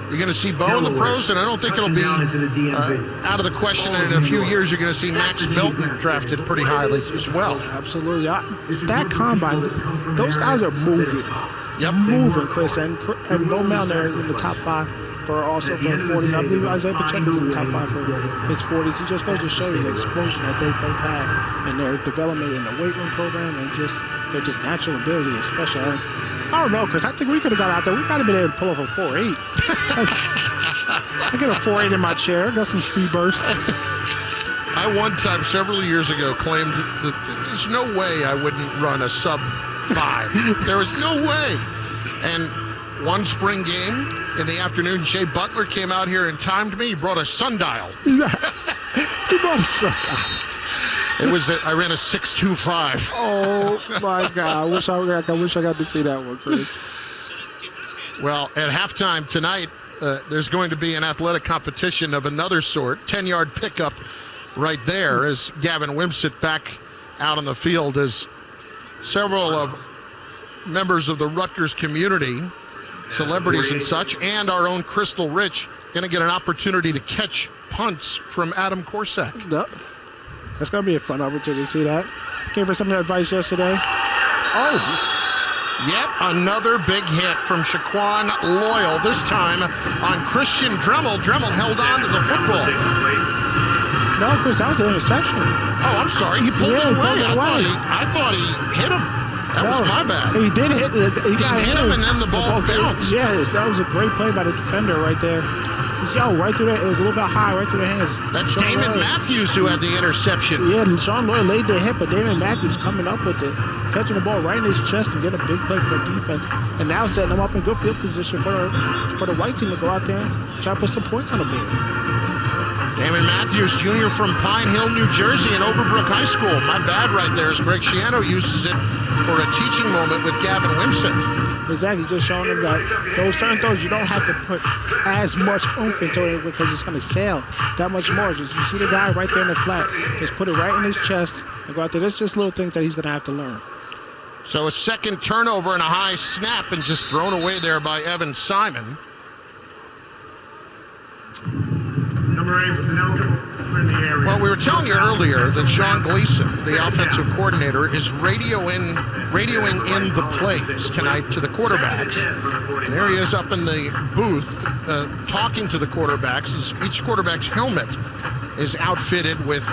[SPEAKER 1] you're going to see Bo in the pros, and I don't think it'll be out of the question. And in a few years, you're going to see Max Melton drafted pretty highly as well.
[SPEAKER 4] Absolutely. That combine, those guys are moving.
[SPEAKER 1] Yep.
[SPEAKER 4] Moving, Chris. And Bo Melton are in the top 5 for 40s. I believe Isaiah Pacheco's in the top 5 for his 40s. He just goes to show you the explosion that they both have in their development in the weight room program and just their natural ability, especially. I don't know, Chris. I think we could have got out there. We might have been able to pull off a 4.8. I get a 4.8 in my chair. Got some speed burst.
[SPEAKER 1] I one time, several years ago, claimed that there's no way I wouldn't run a sub 5. There was no way. And one spring game in the afternoon, Jay Butler came out here and timed me. He brought a sundial.
[SPEAKER 4] He brought a sundial.
[SPEAKER 1] It was. I ran a 6.25.
[SPEAKER 4] Oh my God! I wish I got to see that one, Chris.
[SPEAKER 1] Well, at halftime tonight, there's going to be an athletic competition of another sort. 10-yard pickup right there as Gavin Wimsatt back out on the field as several of members of the Rutgers community, celebrities and such, and our own Crystal Rich going to get an opportunity to catch punts from Adam Korsak.
[SPEAKER 4] That's going to be a fun opportunity to see that. Gave her some advice yesterday. Oh!
[SPEAKER 1] Yet another big hit from Shaquan Loyal, this time on Christian Dremel. Dremel held on to the football.
[SPEAKER 4] No, Chris, that was an interception.
[SPEAKER 1] Oh, I'm sorry. He pulled it away. I thought he hit him. That was my bad.
[SPEAKER 4] He did hit it.
[SPEAKER 1] He hit him and then the ball bounced.
[SPEAKER 4] Yeah, that was a great play by the defender right there. Right through that. It was a little bit high, right through the hands.
[SPEAKER 1] That's Damon Matthews who had the interception.
[SPEAKER 4] Yeah, and Sean Lloyd laid the hit, but Damon Matthews coming up with it, catching the ball right in his chest and getting a big play for the defense, and now setting them up in good field position for the white team to go out there and try to put some points on the board.
[SPEAKER 1] Damon Matthews, Jr. from Pine Hill, New Jersey, and Overbrook High School. My bad right there as Greg Schiano uses it for a teaching moment with Gavin Wimsatt.
[SPEAKER 4] Exactly, just showing them that those certain throws, you don't have to put as much oomph into it because it's going to sail that much more. Just you see the guy right there in the flat, just put it right in his chest and go out there. There's just little things that he's going to have to learn.
[SPEAKER 1] So a second turnover and a high snap and just thrown away there by Evan Simon. Well, we were telling you earlier that Sean Gleason, the offensive coordinator, is radioing in the plays tonight to the quarterbacks. And there he is up in the booth talking to the quarterbacks. Each quarterback's helmet is outfitted with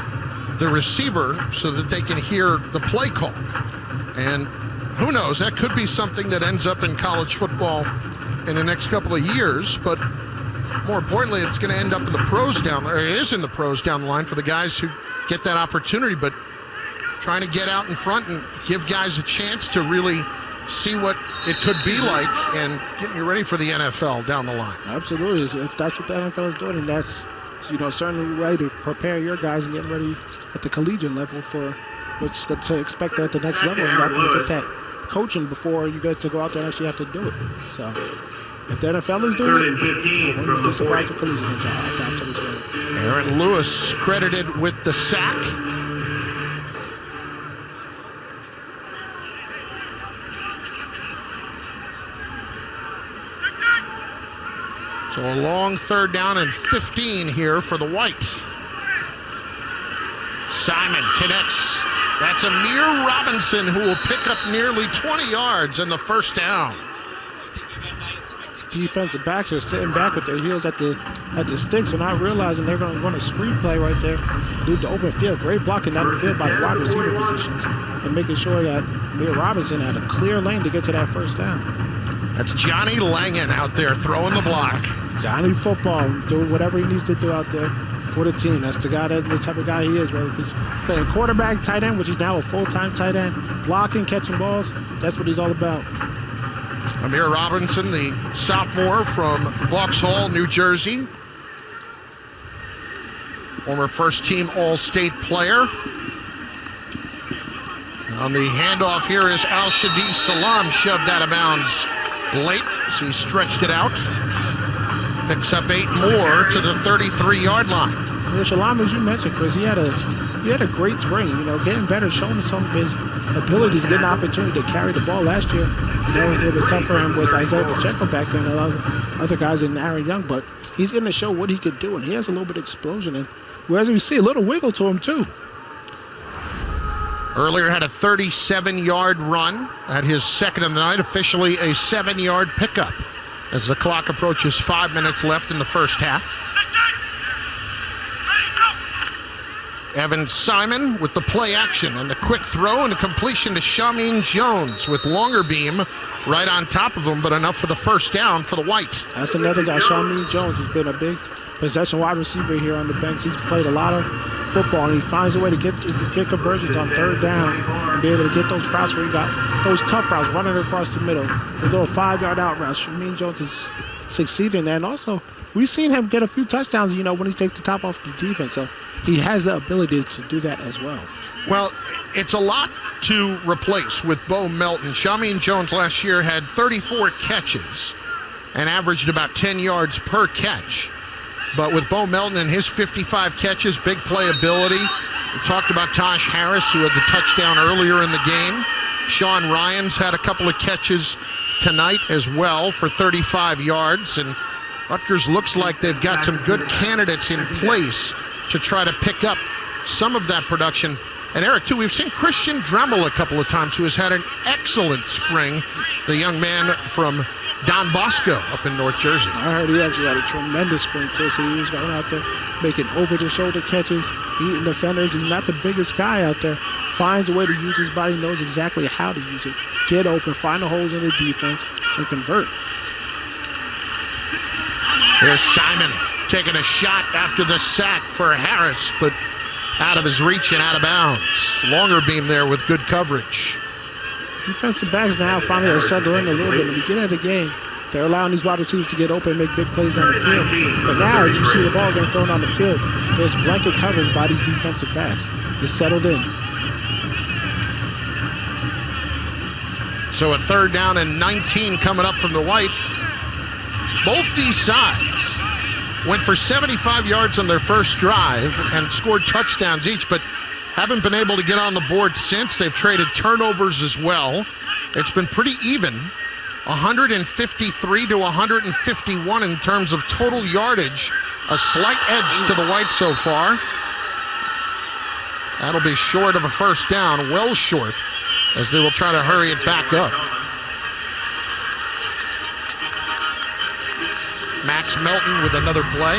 [SPEAKER 1] the receiver so that they can hear the play call. And who knows, that could be something that ends up in college football in the next couple of years, but more importantly, it's going to end up in the pros down there. It is in the pros down the line for the guys who get that opportunity, but trying to get out in front and give guys a chance to really see what it could be like and getting you ready for the NFL down the line.
[SPEAKER 4] Absolutely. If that's what the NFL is doing, and that's, a certain way to prepare your guys and get ready at the collegiate level for what's to expect at the next level, and not get that coaching before you get to go out there and actually have to do it. So if the NFL is doing it, I wouldn't be surprised if collegiate adopts it as well.
[SPEAKER 1] Aaron Lewis credited with the sack. So a long 3rd down and 15 here for the White. Simon connects. That's Amir Robinson who will pick up nearly 20 yards in the first down.
[SPEAKER 4] Defensive backs are sitting back with their heels at the sticks, but not realizing they're going to run a screen play right there. Leave the open field. Great blocking down the field by the wide receiver positions and making sure that Amir Robinson had a clear lane to get to that first down.
[SPEAKER 1] That's Johnny Langan out there throwing the block.
[SPEAKER 4] Johnny football, doing whatever he needs to do out there for the team. That's the type of guy he is, whether he's playing quarterback, tight end, which he's now a full-time tight end, blocking, catching balls. That's what he's all about.
[SPEAKER 1] Amir Robinson, the sophomore from Vauxhall, New Jersey. Former first-team All-State player. On the handoff here is Al-Shadi Salam, shoved out of bounds late as he stretched it out. Picks up 8 more to the 33-yard line.
[SPEAKER 4] Yeah, Salam, as you mentioned, Chris, he had a great spring, getting better, showing some of his abilities, getting an opportunity to carry the ball last year. It was a little bit tough for him with Isaiah Pacheco back there and a lot of other guys in Aaron Young, but he's going to show what he could do, and he has a little bit of explosion. And whereas we see a little wiggle to him, too.
[SPEAKER 1] Earlier had a 37-yard run at his second of the night, officially a 7-yard pickup as the clock approaches 5 minutes left in the first half. Evan Simon with the play action and the quick throw and the completion to Shamin Jones with longer beam right on top of him, but enough for the first down for the White.
[SPEAKER 4] That's another guy, Shamin Jones, who's been a big possession wide receiver here on the bench. He's played a lot of football, and he finds a way to get conversions on 3rd down and be able to get those routes where he got those tough routes running across the middle. The little 5-yard out routes. Shamin Jones is succeeding in that. And also, we've seen him get a few touchdowns, when he takes the top off the defense. So he has the ability to do that as well.
[SPEAKER 1] Well, it's a lot to replace with Bo Melton. Shameem Jones last year had 34 catches and averaged about 10 yards per catch. But with Bo Melton and his 55 catches, big playability. We talked about Tosh Harris, who had the touchdown earlier in the game. Sean Ryans had a couple of catches tonight as well for 35 yards. And Rutgers looks like they've got some good candidates in place to try to pick up some of that production. And Eric, too, we've seen Christian Dremel a couple of times, who has had an excellent spring, the young man from Don Bosco up in North Jersey.
[SPEAKER 4] I heard he actually had a tremendous spring, Chris. He was going out there making over-the-shoulder catches, beating defenders. He's not the biggest guy out there. Finds a way to use his body, knows exactly how to use it. Get open, find the holes in the defense, and convert.
[SPEAKER 1] Here's Simon taking a shot after the sack for Harris, but out of his reach and out of bounds. Longer beam there with good coverage.
[SPEAKER 4] Defensive backs now finally have settled in a little bit. In the beginning of the game, they're allowing these wide receivers to get open and make big plays down the field. But now, as you see the ball getting thrown on the field, there's blanket coverage by these defensive backs. It's settled in.
[SPEAKER 1] So a 3rd down and 19 coming up from the White. Both these sides went for 75 yards on their first drive and scored touchdowns each, but haven't been able to get on the board since. They've traded turnovers as well. It's been pretty even, 153 to 151 in terms of total yardage. A slight edge to the White so far. That'll be short of a first down, well short, as they will try to hurry it back up. Max Melton with another play.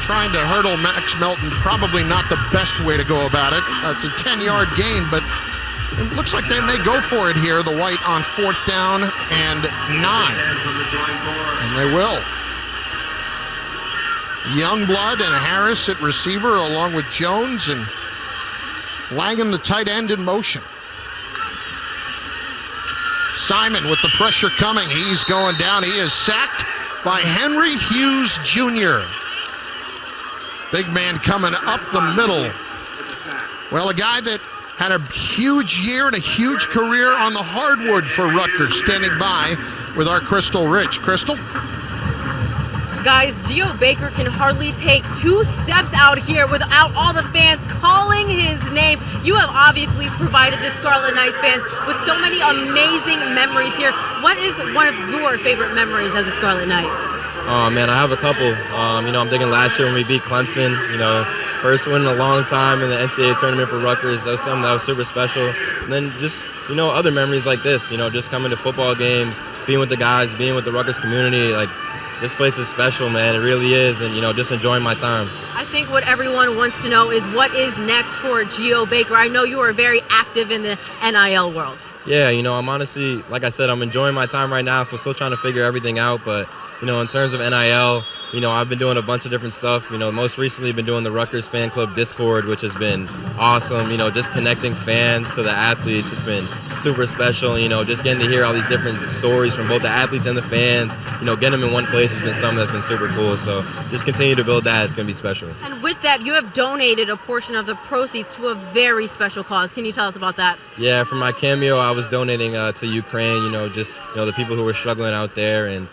[SPEAKER 1] Trying to hurdle Max Melton, probably not the best way to go about it. It's a 10-yard gain, but it looks like they may go for it here, the White, on 4th down and 9. And they will. Youngblood and Harris at receiver, along with Jones, and Langham, the tight end, in motion. Simon with the pressure coming. He's going down. He is sacked by Henry Hughes Jr. Big man coming up the middle. Well, a guy that had a huge year and a huge career on the hardwood for Rutgers, standing by with our Crystal Rich. Crystal?
[SPEAKER 2] Guys, Geo Baker can hardly take 2 steps out here without all the fans calling his name. You have obviously provided the Scarlet Knights fans with so many amazing memories here. What is one of your favorite memories as a Scarlet Knight?
[SPEAKER 7] Oh, man, I have a couple. I'm thinking last year when we beat Clemson, first win in a long time in the NCAA tournament for Rutgers. That was something that was super special. And then just, other memories like this, just coming to football games, being with the guys, being with the Rutgers community. Like, this place is special, man. It really is. And, just enjoying my time.
[SPEAKER 2] I think what everyone wants to know is what is next for Geo Baker. I know you are very active in the NIL world.
[SPEAKER 7] Yeah, I'm honestly, like I said, I'm enjoying my time right now, so still trying to figure everything out. But, in terms of NIL, I've been doing a bunch of different stuff. Most recently been doing the Rutgers fan club Discord, which has been awesome. Just connecting fans to the athletes. It's been super special. Just getting to hear all these different stories from both the athletes and the fans. Getting them in one place has been something that's been super cool. So just continue to build that. It's going to be special. And
[SPEAKER 2] with that, you have donated a portion of the proceeds to a very special cause. Can you tell us about that?
[SPEAKER 7] Yeah, for my cameo, I was donating to Ukraine. The people who were struggling out there. And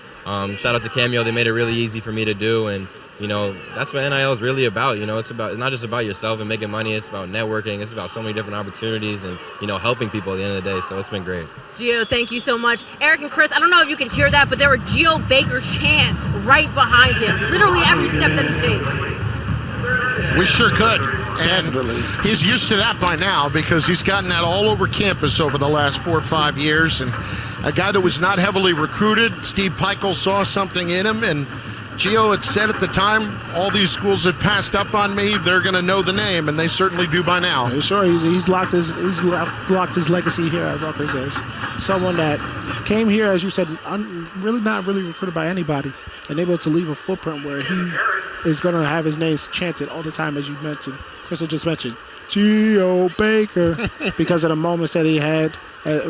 [SPEAKER 7] shout out to Cameo. They made it really easy for me to do, and that's what NIL is really about. It's not just about yourself and making money. It's about networking. It's about so many different opportunities and helping people at the end of the day. So it's been great.
[SPEAKER 2] Geo, thank you so much. Eric and Chris, I don't know if you can hear that, but there were Geo Baker chants right behind him. Literally every step that he takes.
[SPEAKER 1] We sure could. And he's used to that by now because he's gotten that all over campus over the last 4 or 5 years. And a guy that was not heavily recruited, Steve Peichel saw something in him, and Geo had said at the time, all these schools that passed up on me, they're going to know the name, and they certainly do by now.
[SPEAKER 4] Yeah, sure, he's locked his legacy here at Rutgers as someone that came here, as you said, really not really recruited by anybody, and able to leave a footprint where he is going to have his name chanted all the time, as you mentioned. Crystal just mentioned Geo Baker because of the moments that he had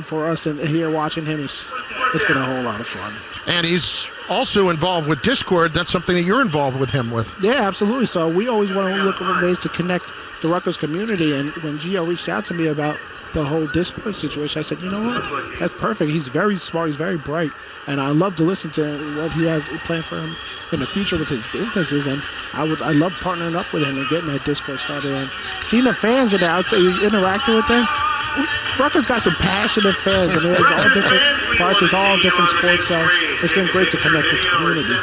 [SPEAKER 4] for us and here watching him. It's been a whole lot of fun.
[SPEAKER 1] And he's also involved with Discord. That's something that you're involved with him with.
[SPEAKER 4] Yeah, absolutely. So we always want to look for ways to connect the Rutgers community. And when Geo reached out to me about the whole Discord situation, I said, you know what? That's perfect. He's very smart. He's very bright. And I love to listen to what he has planned for him in the future with his businesses. And I love partnering up with him and getting that Discord started. And seeing the fans in there, I'll tell you, interacting with them. Rutgers got some passionate fans, and it's all different parts. It's all different sports. So it's been great to connect with the community.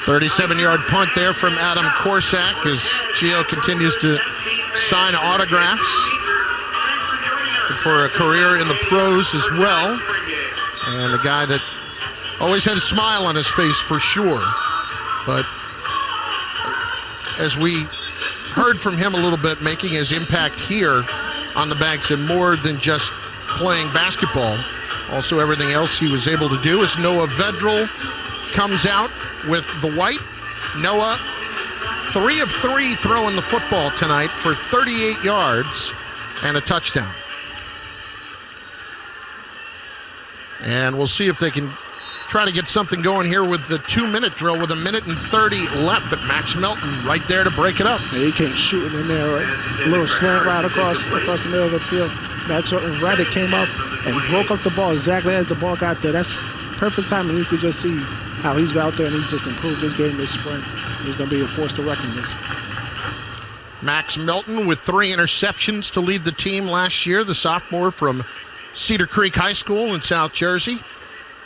[SPEAKER 1] 37-yard punt there from Adam Korsak as Geo continues to sign autographs for a career in the pros as well. And a guy that always had a smile on his face for sure. But as we heard from him a little bit, making his impact here on the banks and more than just playing basketball. Also everything else he was able to do as Noah Vedral comes out with the white. Noah, 3 of 3 throwing the football tonight for 38 yards and a touchdown. And we'll see if they can try to get something going here with the 2-minute drill with 1:30 left. But Max Melton right there to break it up.
[SPEAKER 4] Yeah, he came shooting in there, right? A little slant right across the middle of the field. Max Melton came up and broke up the ball exactly as the ball got there. That's perfect timing. You could just see how he's out there and he's just improved his game this spring. He's going to be a force to reckon with.
[SPEAKER 1] Max Melton with 3 interceptions to lead the team last year. The sophomore from Cedar Creek High School in South Jersey.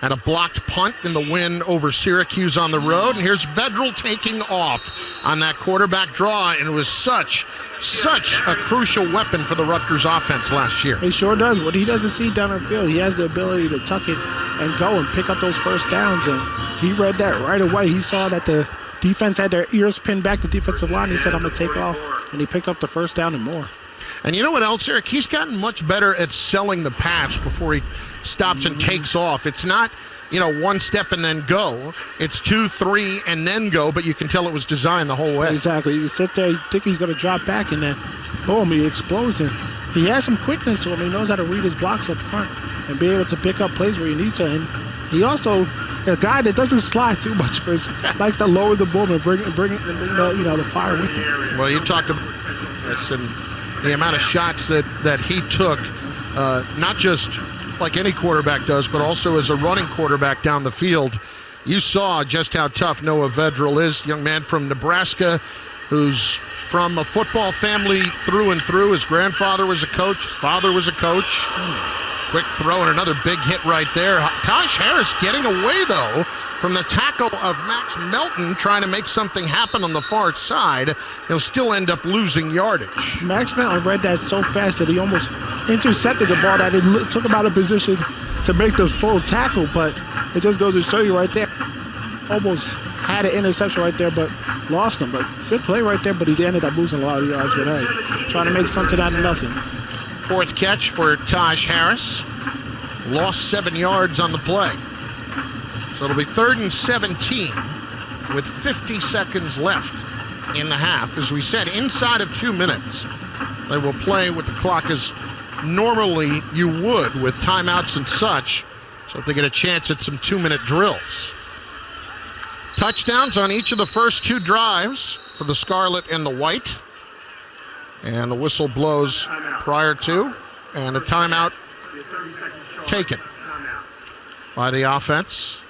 [SPEAKER 1] Had a blocked punt in the win over Syracuse on the road. And here's Vedral taking off on that quarterback draw. And it was such a crucial weapon for the Rutgers offense last year.
[SPEAKER 4] He sure does. What he doesn't see down the field, he has the ability to tuck it and go and pick up those first downs. And he read that right away. He saw that the defense had their ears pinned back, the defensive line. He said, I'm going to take off. And he picked up the first down and more.
[SPEAKER 1] And you know what else, Eric? He's gotten much better at selling the pass before he stops and takes off. It's not, one step and then go. It's 2, 3, and then go, but you can tell it was designed the whole way.
[SPEAKER 4] Exactly. You sit there, you think he's going to drop back, and then, boom, he explodes. And he has some quickness to him. He knows how to read his blocks up front and be able to pick up plays where you need to. And he also, a guy that doesn't slide too much, Chris, likes to lower the boom and bring the fire with him.
[SPEAKER 1] Well, you talked about this and the amount of shots that he took, not just like any quarterback does, but also as a running quarterback down the field. You saw just how tough Noah Vedral is, young man from Nebraska who's from a football family through and through. His grandfather was a coach, his father was a coach. Quick throw and another big hit right there. Tosh Harris getting away, though, from the tackle of Max Melton, trying to make something happen on the far side. He'll still end up losing yardage.
[SPEAKER 4] Max Melton read that so fast that he almost intercepted the ball, that it took him out of position to make the full tackle, but it just goes to show you right there. Almost had an interception right there, but lost him. But good play right there, but he ended up losing a lot of yards. But hey, trying to make something out of nothing.
[SPEAKER 1] 4th catch for Tosh Harris. Lost 7 yards on the play. So it'll be 3rd and 17 with 50 seconds left in the half. As we said, inside of 2 minutes, they will play with the clock as normally you would with timeouts and such. So if they get a chance at some 2-minute drills. Touchdowns on each of the first 2 drives for the Scarlet and the White. And the whistle blows prior to, and a timeout taken by the offense.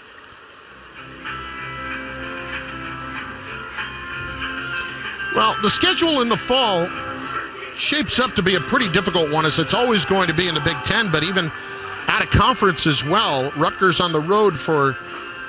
[SPEAKER 1] Well, the schedule in the fall shapes up to be a pretty difficult one, as it's always going to be in the Big Ten, but even out of conference as well. Rutgers on the road for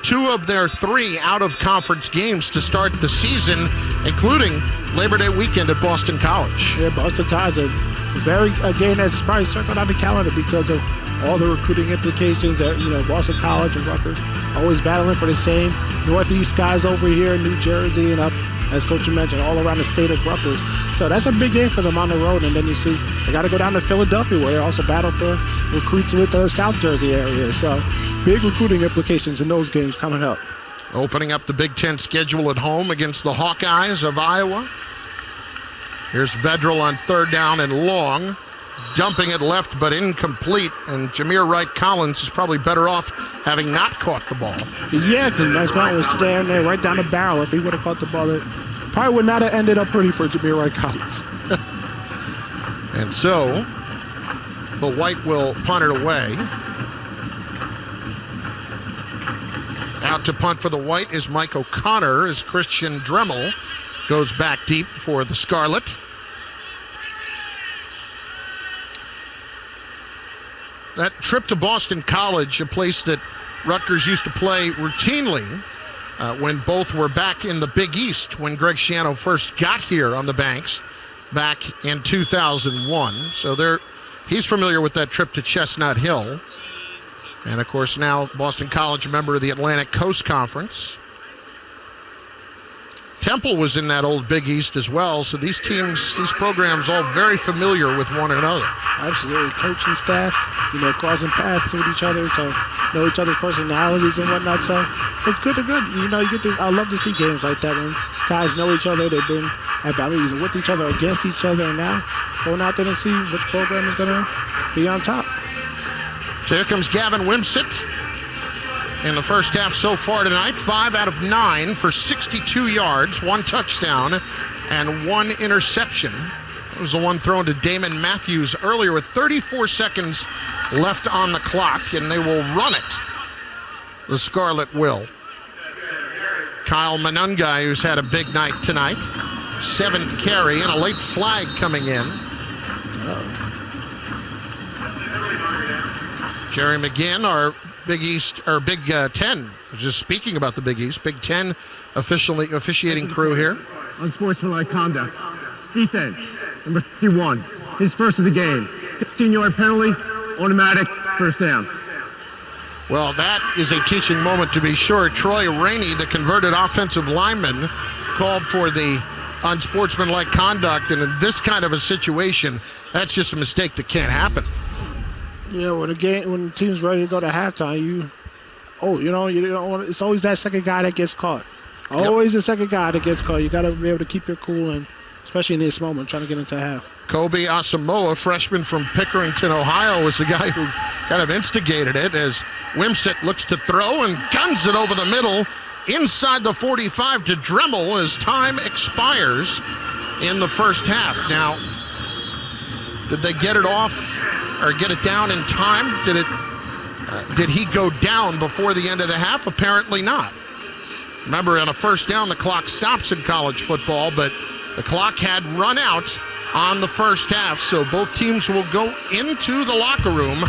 [SPEAKER 1] 2 of their 3 out-of-conference games to start the season, including Labor Day weekend at Boston College.
[SPEAKER 4] Yeah, Boston College, a game that's probably circled on the calendar because of all the recruiting implications that, Boston College and Rutgers always battling for the same Northeast guys over here in New Jersey and up, as Coach mentioned, all around the state of Rutgers. So that's a big game for them on the road. And then you see they got to go down to Philadelphia, where they also battle for recruits with the South Jersey area. So big recruiting implications in those games coming up.
[SPEAKER 1] Opening up the Big Ten schedule at home against the Hawkeyes of Iowa. Here's Vedral on 3rd down and long. dumping it left but incomplete, and Jameer Wright-Collins is probably better off having not caught the ball.
[SPEAKER 4] Yeah, because Bryce Melton was staring there right down the barrel. If he would have caught the ball, it probably would not have ended up pretty for Jameer Wright-Collins.
[SPEAKER 1] And so the White will punt it away. Out to punt for the White is Mike O'Connor as Christian Dremel goes back deep for the Scarlet. That trip to Boston College, a place that Rutgers used to play routinely when both were back in the Big East when Greg Schiano first got here on the Banks back in 2001. So he's familiar with that trip to Chestnut Hill. And, of course, now Boston College, a member of the Atlantic Coast Conference. Temple was in that old Big East as well, so these teams, these programs, all very familiar with one another.
[SPEAKER 4] Absolutely. Coaching staff, crossing paths with each other, so know each other's personalities and whatnot. So it's good. You get this. I love to see games like that when guys know each other. They've been at battles with each other, against each other, and now going out there and see which program is going to be on top.
[SPEAKER 1] So here comes Gavin Wimsatt. In the first half so far tonight, 5 out of 9 for 62 yards, 1 touchdown, and 1 interception. That was the one thrown to Damon Matthews earlier with 34 seconds left on the clock, and they will run it. The Scarlet will. Kyle Manungai, who's had a big night tonight, 7th carry, and a late flag coming in. Jerry McGinn, our Big East, or Big Ten, just speaking about the Big East, Big Ten officiating crew here.
[SPEAKER 8] Unsportsmanlike conduct. Defense, number 51, his first of the game. 15-yard penalty, automatic, first down.
[SPEAKER 1] Well, that is a teaching moment to be sure. Troy Rainey, the converted offensive lineman, called for the unsportsmanlike conduct, and in this kind of a situation, that's just a mistake that can't happen.
[SPEAKER 4] Yeah, when the team's ready to go to halftime, you don't want. It's always that second guy that gets caught. Always the second guy that gets caught. You got to be able to keep your cool, and especially in this moment, trying to get into half.
[SPEAKER 1] Kobe Asamoah, freshman from Pickerington, Ohio, was the guy who kind of instigated it as Wimsatt looks to throw and guns it over the middle inside the 45 to Dremel as time expires in the first half. Now, did they get it off or get it down in time? Did he go down before the end of the half? Apparently not. Remember, on a first down, the clock stops in college football, but the clock had run out on the first half, so both teams will go into the locker room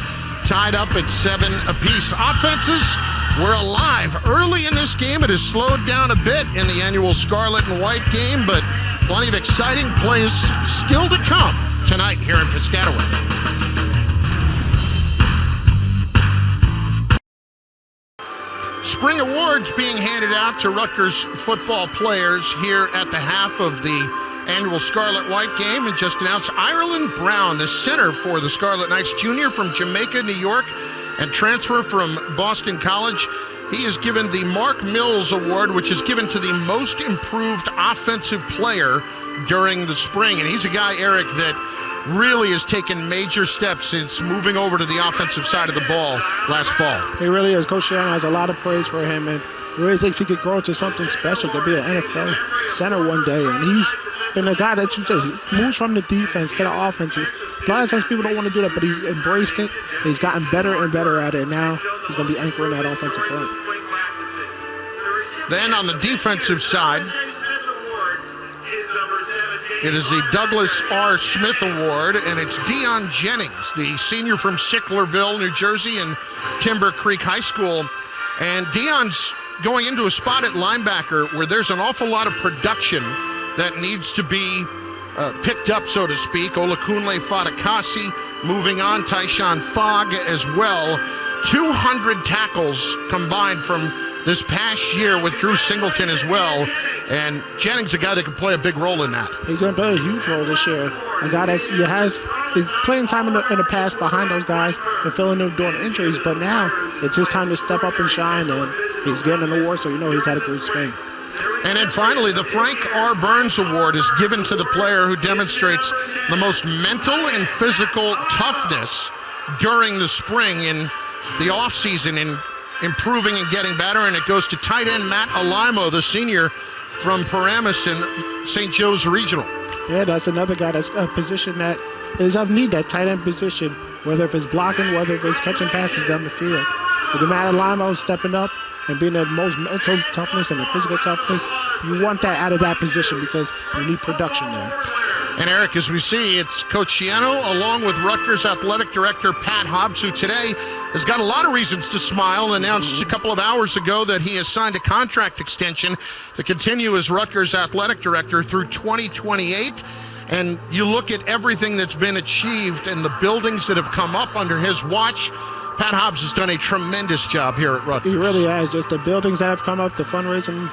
[SPEAKER 1] tied up at 7 apiece. Offenses were alive early in this game. It has slowed down a bit in the annual Scarlet and White game, but plenty of exciting plays still to come tonight here in Piscataway. Spring awards being handed out to Rutgers football players here at the half of the annual Scarlet-White game, and just announced Ireland Brown, the center for the Scarlet Knights, junior from Jamaica, New York, and transfer from Boston College. He is given the Mark Mills Award, which is given to the most improved offensive player during the spring. And he's a guy, Eric, that really has taken major steps since moving over to the offensive side of the ball last fall.
[SPEAKER 4] He really is. Coach Schiano has a lot of praise for him, and really thinks he could grow into something special, could be an NFL center one day. And he's been a guy that he moves from the defense to the offense. A lot of times people don't want to do that, but he's embraced it. He's gotten better and better at it, and now he's going to be anchoring that offensive front.
[SPEAKER 1] Then on the defensive side, it is the Douglas R. Smith Award, and it's Deion Jennings, the senior from Sicklerville, New Jersey, and Timber Creek High School. And Deion's going into a spot at linebacker where there's an awful lot of production that needs to be picked up, so to speak. Olakunle Fatakasi moving on, Tyshawn Fogg as well. 200 tackles combined from this past year with Drew Singleton as well. And Jennings, a guy that can play a big role in that.
[SPEAKER 4] He's going to play a huge role this year. A guy that has playing time in the past behind those guys and filling them during injuries, but now it's his time to step up and shine, and he's getting an award, so he's had a great spring.
[SPEAKER 1] And then finally, the Frank R. Burns Award is given to the player who demonstrates the most mental and physical toughness during the spring in the offseason in improving and getting better. And it goes to tight end Matt Alaimo, the senior from Paramus in St. Joe's Regional.
[SPEAKER 4] Yeah, that's another guy that's a position that is of need, that tight end position, whether if it's blocking, whether if it's catching passes down the field. But the Matt Alaimo stepping up and being the most mental toughness and the physical toughness, you want that out of that position because you need production there.
[SPEAKER 1] And Eric, as we see, it's Coach Schiano along with Rutgers Athletic Director Pat Hobbs, who today has got a lot of reasons to smile, announced a couple of hours ago that he has signed a contract extension to continue as Rutgers Athletic Director through 2028. And you look at everything that's been achieved and the buildings that have come up under his watch, Pat Hobbs has done a tremendous job here at Rutgers.
[SPEAKER 4] He really has. Just the buildings that have come up, the fundraising,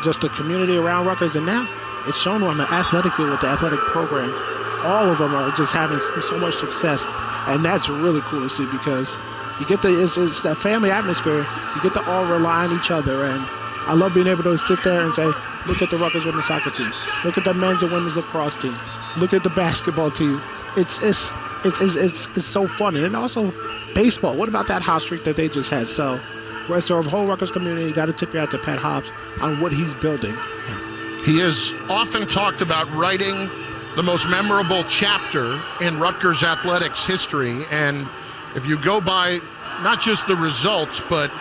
[SPEAKER 4] just the community around Rutgers, and now it's shown on the athletic field with the athletic programs. All of them are just having so much success, and that's really cool to see because you get it's a family atmosphere. You get to all rely on each other, and I love being able to sit there and say, look at the Rutgers women's soccer team, look at the men's and women's lacrosse team, look at the basketball team. It's so fun, and also baseball. What about that hot streak that they just had? So the whole Rutgers community, you got to tip your hat to Pat Hobbs on what he's building.
[SPEAKER 1] He has often talked about writing the most memorable chapter in Rutgers athletics history, and if you go by not just the results, but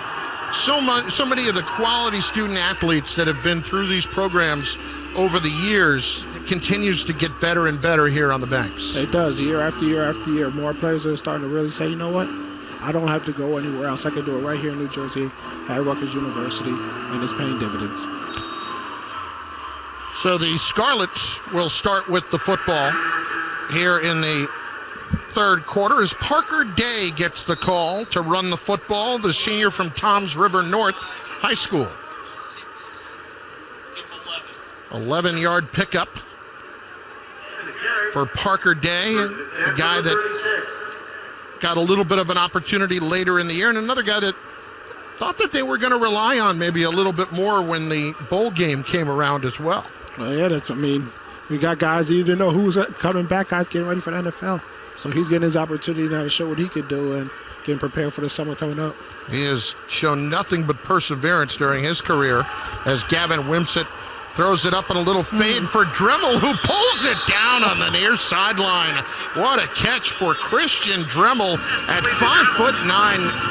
[SPEAKER 1] so many of the quality student athletes that have been through these programs over the years, it continues to get better and better here on the banks.
[SPEAKER 4] It does, year after year after year. More players are starting to really say, you know what? I don't have to go anywhere else. I can do it right here in New Jersey at Rutgers University, and it's paying dividends.
[SPEAKER 1] So the Scarlets will start with the football here in the third quarter as Parker Day gets the call to run the football, the senior from Toms River North High School. 11-yard pickup for Parker Day, a guy that got a little bit of an opportunity later in the year, and another guy that thought that they were going to rely on maybe a little bit more when the bowl game came around as well.
[SPEAKER 4] Well, yeah, we got guys you didn't know who was coming back, guys getting ready for the NFL. So he's getting his opportunity now to show what he could do and getting prepared for the summer coming up.
[SPEAKER 1] He has shown nothing but perseverance during his career as Gavin Wimsatt throws it up in a little fade for Dremel, who pulls it down on the near sideline. What a catch for Christian Dremel at 5'9"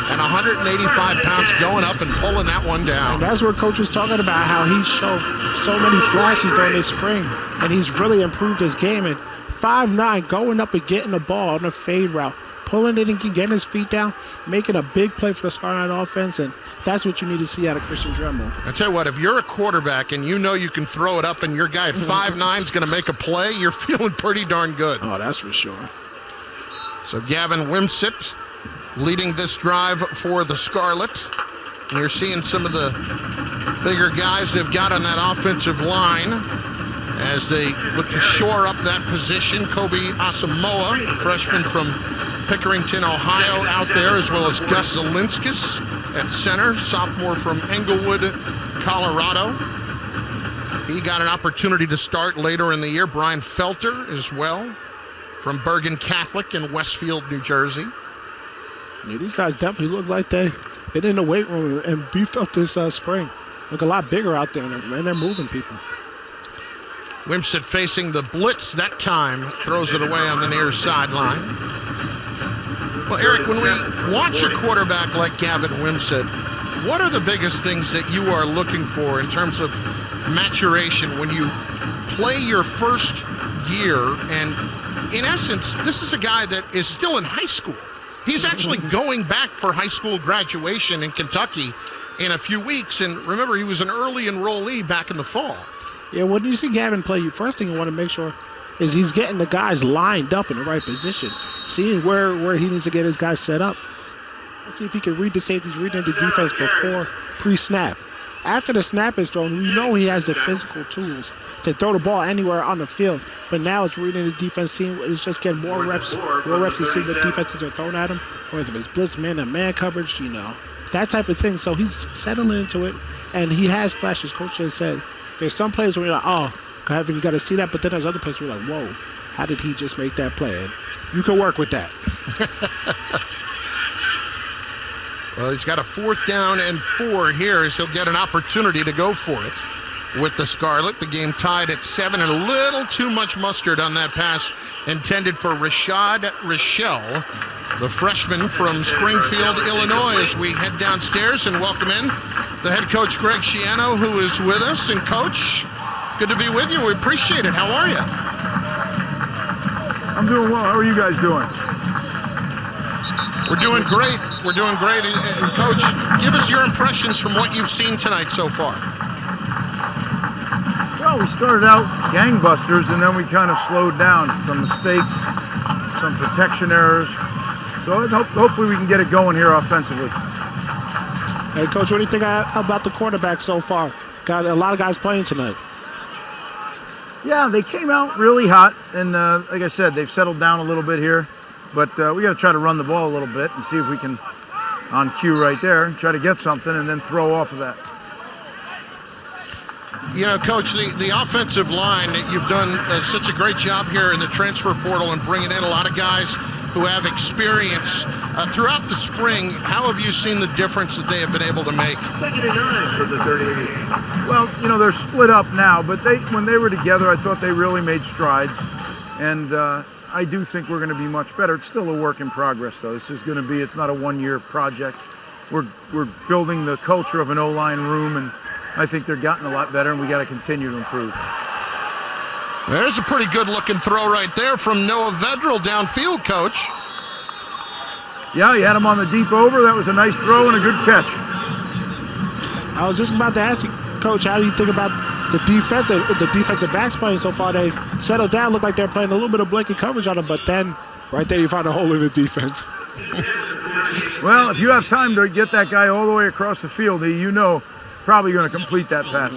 [SPEAKER 1] and 185 pounds, going up and pulling that one down.
[SPEAKER 4] And that's what Coach was talking about, how he's shown so many flashes during this spring, and he's really improved his game. And 5'9", going up and getting the ball on a fade route, pulling it and getting his feet down, making a big play for the Scarlet-White offense, and that's what you need to see out of Christian Dremel.
[SPEAKER 1] I tell you what, if you're a quarterback and you know you can throw it up and your guy at 5'9" is going to make a play, you're feeling pretty darn good.
[SPEAKER 4] Oh, that's for sure.
[SPEAKER 1] So Gavin Wimsatt leading this drive for the Scarlet. And you're seeing some of the bigger guys they've got on that offensive line as they look to shore up that position. Kobe Asamoah, freshman from Pickerington, Ohio, out there, as well as Gus Zelinskis at center, sophomore from Englewood, Colorado. He got an opportunity to start later in the year. Brian Felter as well, from Bergen Catholic in Westfield, New Jersey.
[SPEAKER 4] Yeah, these guys definitely look like they've been in the weight room and beefed up this spring. Look a lot bigger out there, and they're moving people.
[SPEAKER 1] Wimsatt facing the blitz that time, throws it away on the near sideline. Well, Eric, when we watch a quarterback like Gavin Wimsatt, what are the biggest things that you are looking for in terms of maturation when you play your first year? And in essence, this is a guy that is still in high school. He's actually going back for high school graduation in Kentucky in a few weeks. And remember, he was an early enrollee back in the fall.
[SPEAKER 4] Yeah, when you see Gavin play, first thing you want to make sure is he's getting the guys lined up in the right position, seeing where he needs to get his guys set up. Let's see if he can read the safeties, reading the defense before pre-snap. After the snap is thrown, we know he has the physical tools to throw the ball anywhere on the field. But now it's reading the defense, seeing it's just getting more reps to see what defenses are thrown at him, whether it's blitz, man-to-man coverage, that type of thing. So he's settling into it, and he has flashes. Coach has said there's some plays where you're like, oh, Gavin, you got to see that, but then there's other plays where you're like, whoa, how did he just make that play? And you can work with that.
[SPEAKER 1] Well, he's got a 4th down and 4 here, so he'll get an opportunity to go for it with the Scarlet. The game tied at 7, and a little too much mustard on that pass intended for Rashad Rochelle, the freshman from Springfield, Illinois, as we head downstairs and welcome in the head coach, Greg Schiano, who is with us. And, Coach, good to be with you. We appreciate it. How are you?
[SPEAKER 3] I'm doing well. How are you guys doing?
[SPEAKER 1] We're doing great. We're doing great. And, Coach, give us your impressions from what you've seen tonight so far.
[SPEAKER 3] Well, we started out gangbusters, and then we kind of slowed down. Some mistakes, some protection errors. So hopefully we can get it going here offensively.
[SPEAKER 4] Hey, Coach, what do you think about the quarterback so far? Got a lot of guys playing tonight.
[SPEAKER 3] Yeah, they came out really hot, and like I said, they've settled down a little bit here. But we got to try to run the ball a little bit and see if we can, on cue right there, try to get something and then throw off of that.
[SPEAKER 1] You know, Coach, the offensive line, you've done such a great job here in the transfer portal and bringing in a lot of guys who have experience. Throughout the spring, how have you seen the difference that they have been able to make?
[SPEAKER 8] 2nd and 9 for the 38.
[SPEAKER 3] Well, you know, they're split up now, but when they were together, I thought they really made strides. And I do think we're going to be much better. It's still a work in progress, though. This is going to be, it's not a one-year project. We're building the culture of an O-line room, and I think they're gotten a lot better, and we got to continue to improve.
[SPEAKER 1] There's a pretty good-looking throw right there from Noah Vedral downfield, Coach.
[SPEAKER 3] Yeah, he had him on the deep over. That was a nice throw and a good catch.
[SPEAKER 4] I was just about to ask you, Coach, how do you think about the defensive backs playing so far? They've settled down, look like they're playing a little bit of blanket coverage on them, but then right there you find a hole in the defense.
[SPEAKER 3] Well, if you have time to get that guy all the way across the field, you know probably going to complete that pass.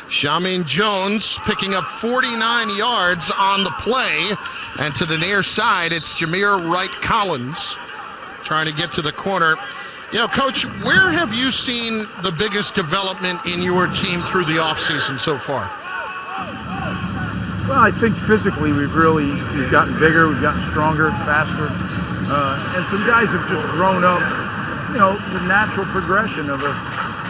[SPEAKER 1] Shamin Jones picking up 49 yards on the play. And to the near side, it's Jameer Wright-Collins trying to get to the corner. You know, Coach, where have you seen the biggest development in your team through the offseason so far?
[SPEAKER 3] Well, I think physically we've gotten bigger, we've gotten stronger, faster. And some guys have just grown up, you know, the natural progression of a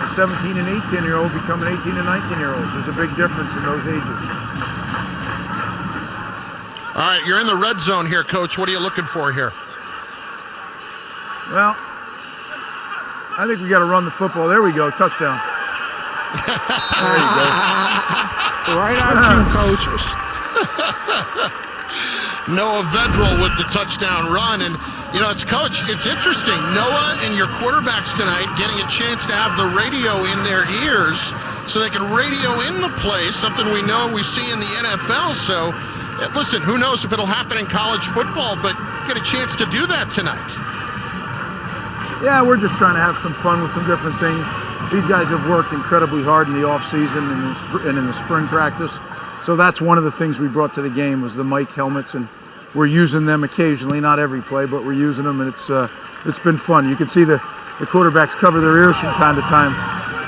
[SPEAKER 3] 17 and 18-year-old becoming 18 and 19-year-olds. There's a big difference in those ages.
[SPEAKER 1] All right, you're in the red zone here, Coach. What are you looking for here?
[SPEAKER 3] Well, I think we got to run the football. There we go, touchdown. There you go.
[SPEAKER 4] Right on cue, Coach.
[SPEAKER 1] Noah Vedral with the touchdown run. And, you know, Coach, it's interesting. Noah and your quarterbacks tonight getting a chance to have the radio in their ears so they can radio in the play, something we know we see in the NFL. So, listen, who knows if it'll happen in college football, but get a chance to do that tonight.
[SPEAKER 3] Yeah, we're just trying to have some fun with some different things. These guys have worked incredibly hard in the off-season and in the spring practice. So that's one of the things we brought to the game was the mic helmets, and we're using them occasionally, not every play, but we're using them, and it's been fun. You can see the quarterbacks cover their ears from time to time.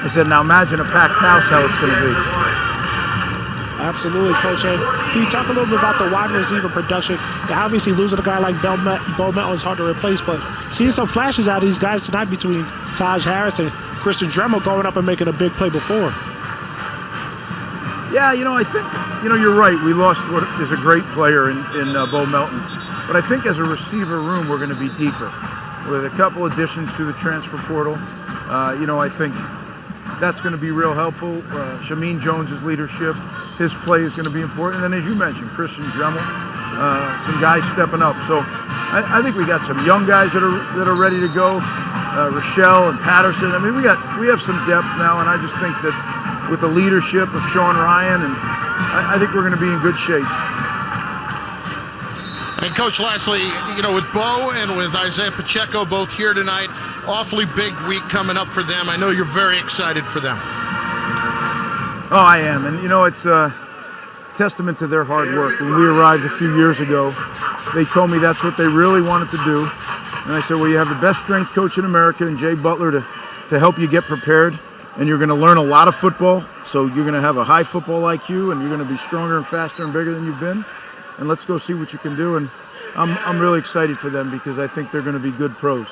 [SPEAKER 3] I said, now imagine a packed house, how it's going to be.
[SPEAKER 4] Absolutely, Coach. And can you talk a little bit about the wide receiver production? Obviously, losing a guy like Bo Melton is hard to replace, but seeing some flashes out of these guys tonight between Taj Harris and Christian Dremel going up and making a big play before.
[SPEAKER 3] Yeah, you know, I think, you know, you're right. We lost what is a great player in Bo Melton. But I think as a receiver room, we're going to be deeper. With a couple additions through the transfer portal, you know, I think that's going to be real helpful. Shamin Jones' leadership, his play is going to be important. And then, as you mentioned, Christian Dremel, some guys stepping up. So I think we got some young guys that are ready to go. Rochelle and Patterson. I mean, we have some depth now, and I just think that with the leadership of Sean Ryan, and I think we're going to be in good shape.
[SPEAKER 1] And Coach, lastly, you know, with Bo and with Isaiah Pacheco both here tonight, awfully big week coming up for them. I know you're very excited for them.
[SPEAKER 3] Oh, I am. And, you know, it's a testament to their hard work. When we arrived a few years ago, they told me that's what they really wanted to do. And I said, well, you have the best strength coach in America and Jay Butler to help you get prepared. And you're going to learn a lot of football. So you're going to have a high football IQ, and you're going to be stronger and faster and bigger than you've been. And let's go see what you can do. And I'm really excited for them because I think they're going to be good pros.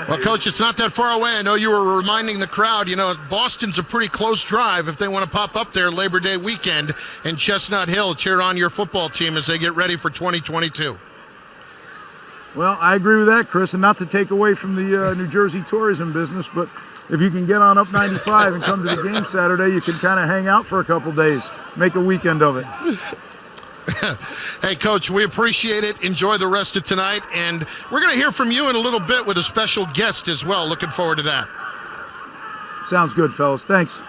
[SPEAKER 1] Well, Coach, it's not that far away. I know you were reminding the crowd, Boston's a pretty close drive if they want to pop up there Labor Day weekend in Chestnut Hill, cheer on your football team as they get ready for 2022.
[SPEAKER 3] Well, I agree with that, Chris, and not to take away from the New Jersey tourism business, but if you can get on up 95 and come to the game Saturday, you can kind of hang out for a couple days, make a weekend of it.
[SPEAKER 1] Hey, Coach, we appreciate it. Enjoy the rest of tonight. And we're going to hear from you in a little bit with a special guest as well. Looking forward to that.
[SPEAKER 3] Sounds good, fellas. Thanks.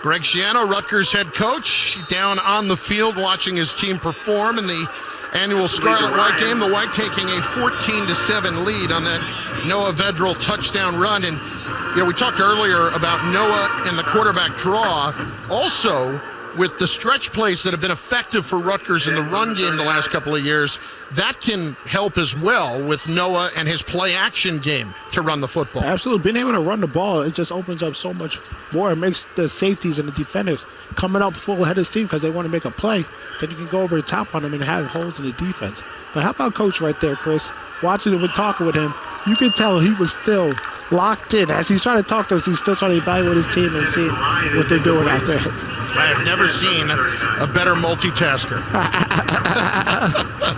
[SPEAKER 1] Greg Schiano, Rutgers head coach, down on the field watching his team perform in the annual Scarlet-White game. The White taking a 14-7 lead on that Noah Vedral touchdown run. And, we talked earlier about Noah and the quarterback draw. Also, with the stretch plays that have been effective for Rutgers in the run game the last couple of years, that can help as well with Noah and his play-action game to run the football.
[SPEAKER 4] Absolutely. Being able to run the ball, it just opens up so much more. It makes the safeties and the defenders coming up full ahead of his team because they want to make a play. Then you can go over the top on them and have holes in the defense. But how about Coach right there, Chris? Watching him and talking with him, you can tell he was still locked in. As he's trying to talk to us, he's still trying to evaluate his team and see what they're doing out there.
[SPEAKER 1] I have never seen a better multitasker.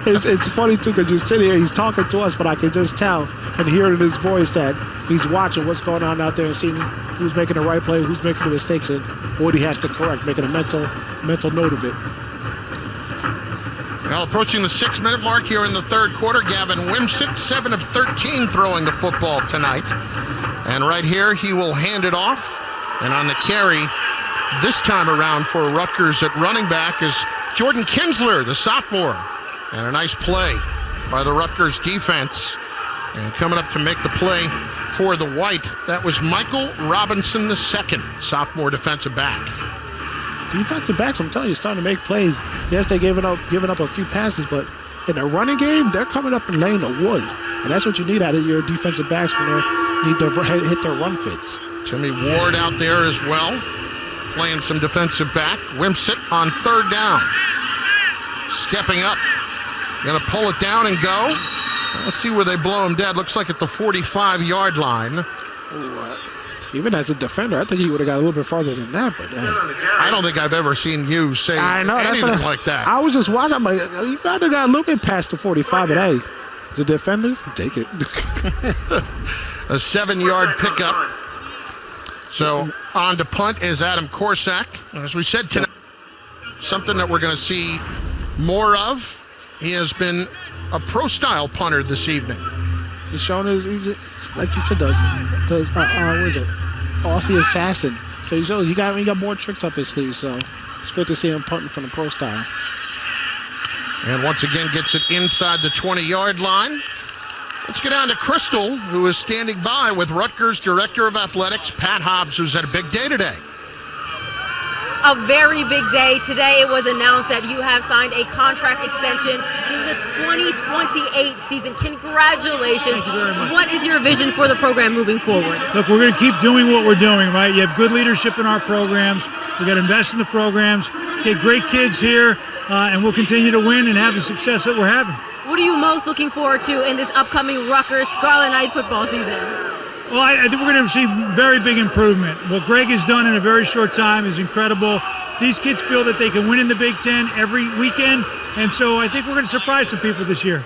[SPEAKER 4] It's funny, too, because you sit here, he's talking to us, but I can just tell and hear in his voice that he's watching what's going on out there and seeing who's making the right play, who's making the mistakes, and what he has to correct, making a mental note of it.
[SPEAKER 1] Now approaching the 6-minute mark here in the third quarter, Gavin Wimsatt, 7 of 13 throwing the football tonight. And right here, he will hand it off. And on the carry this time around for Rutgers at running back is Jordan Kinsler, the sophomore. And a nice play by the Rutgers defense. And coming up to make the play for the White, that was Michael Robinson II, sophomore defensive back.
[SPEAKER 4] Defensive backs, I'm telling you, starting to make plays. Yes, they're giving up a few passes, but in a running game, they're coming up and laying the wood. And that's what you need out of your defensive backs when they need to hit their run fits.
[SPEAKER 1] Jimmy Ward out there as well, playing some defensive back. Wimsatt on third down. Stepping up. Gonna pull it down and go. Let's see where they blow him dead. Looks like at the 45-yard line.
[SPEAKER 4] Even as a defender, I think he would have got a little bit farther than that. But
[SPEAKER 1] I don't think I've ever seen you say anything like that.
[SPEAKER 4] I was just watching. I'm like, you might have got a little bit past the 45, but hey, as a defender, take it.
[SPEAKER 1] A 7-yard pickup. So on to punt is Adam Korsak. As we said tonight, something that we're going to see more of. He has been a pro-style punter this evening.
[SPEAKER 4] He's shown his, like you said, what is it? Aussie assassin. So he shows he got more tricks up his sleeve. So it's great to see him punting from the pro style.
[SPEAKER 1] And once again gets it inside the 20-yard line. Let's get on to Crystal, who is standing by with Rutgers Director of Athletics, Pat Hobbs, who's had a big day today.
[SPEAKER 2] A very big day. Today it was announced that you have signed a contract extension through the 2028 season. Congratulations.
[SPEAKER 9] Thank you very much.
[SPEAKER 2] What is your vision for the program moving forward?
[SPEAKER 9] Look, we're going to keep doing what we're doing, right? You have good leadership in our programs. We got to invest in the programs, get great kids here, and we'll continue to win and have the success that we're having.
[SPEAKER 2] What are you most looking forward to in this upcoming Rutgers Scarlet-White football season?
[SPEAKER 9] Well, I think we're going to see very big improvement. What Greg has done in a very short time is incredible. These kids feel that they can win in the Big Ten every weekend, and so I think we're going to surprise some people this year.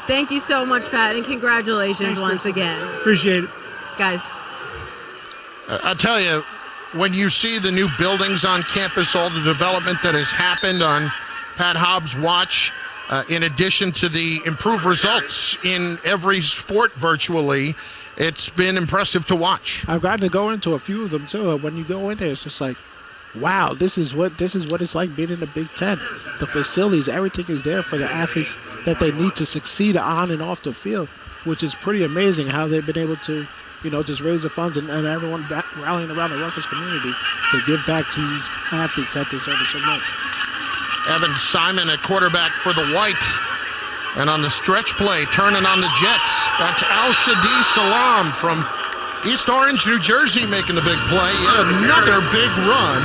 [SPEAKER 2] Thank you so much, Pat, and congratulations once again.
[SPEAKER 9] Appreciate it.
[SPEAKER 2] Guys.
[SPEAKER 1] I'll tell you, when you see the new buildings on campus, all the development that has happened on Pat Hobbs' watch, in addition to the improved results in every sport virtually, it's been impressive to watch.
[SPEAKER 4] I've gotten to go into a few of them too. When you go in there, it's just like, wow, this is what it's like being in the Big Ten. The facilities, everything is there for the athletes that they need to succeed on and off the field, which is pretty amazing how they've been able to, just raise the funds and everyone rallying around the Rutgers community to give back to these athletes that deserve it so much.
[SPEAKER 1] Evan Simon, a quarterback for the White, And on the stretch play, turning on the Jets, that's Al-Shadi Salam from East Orange, New Jersey, making the big play. Yet another big run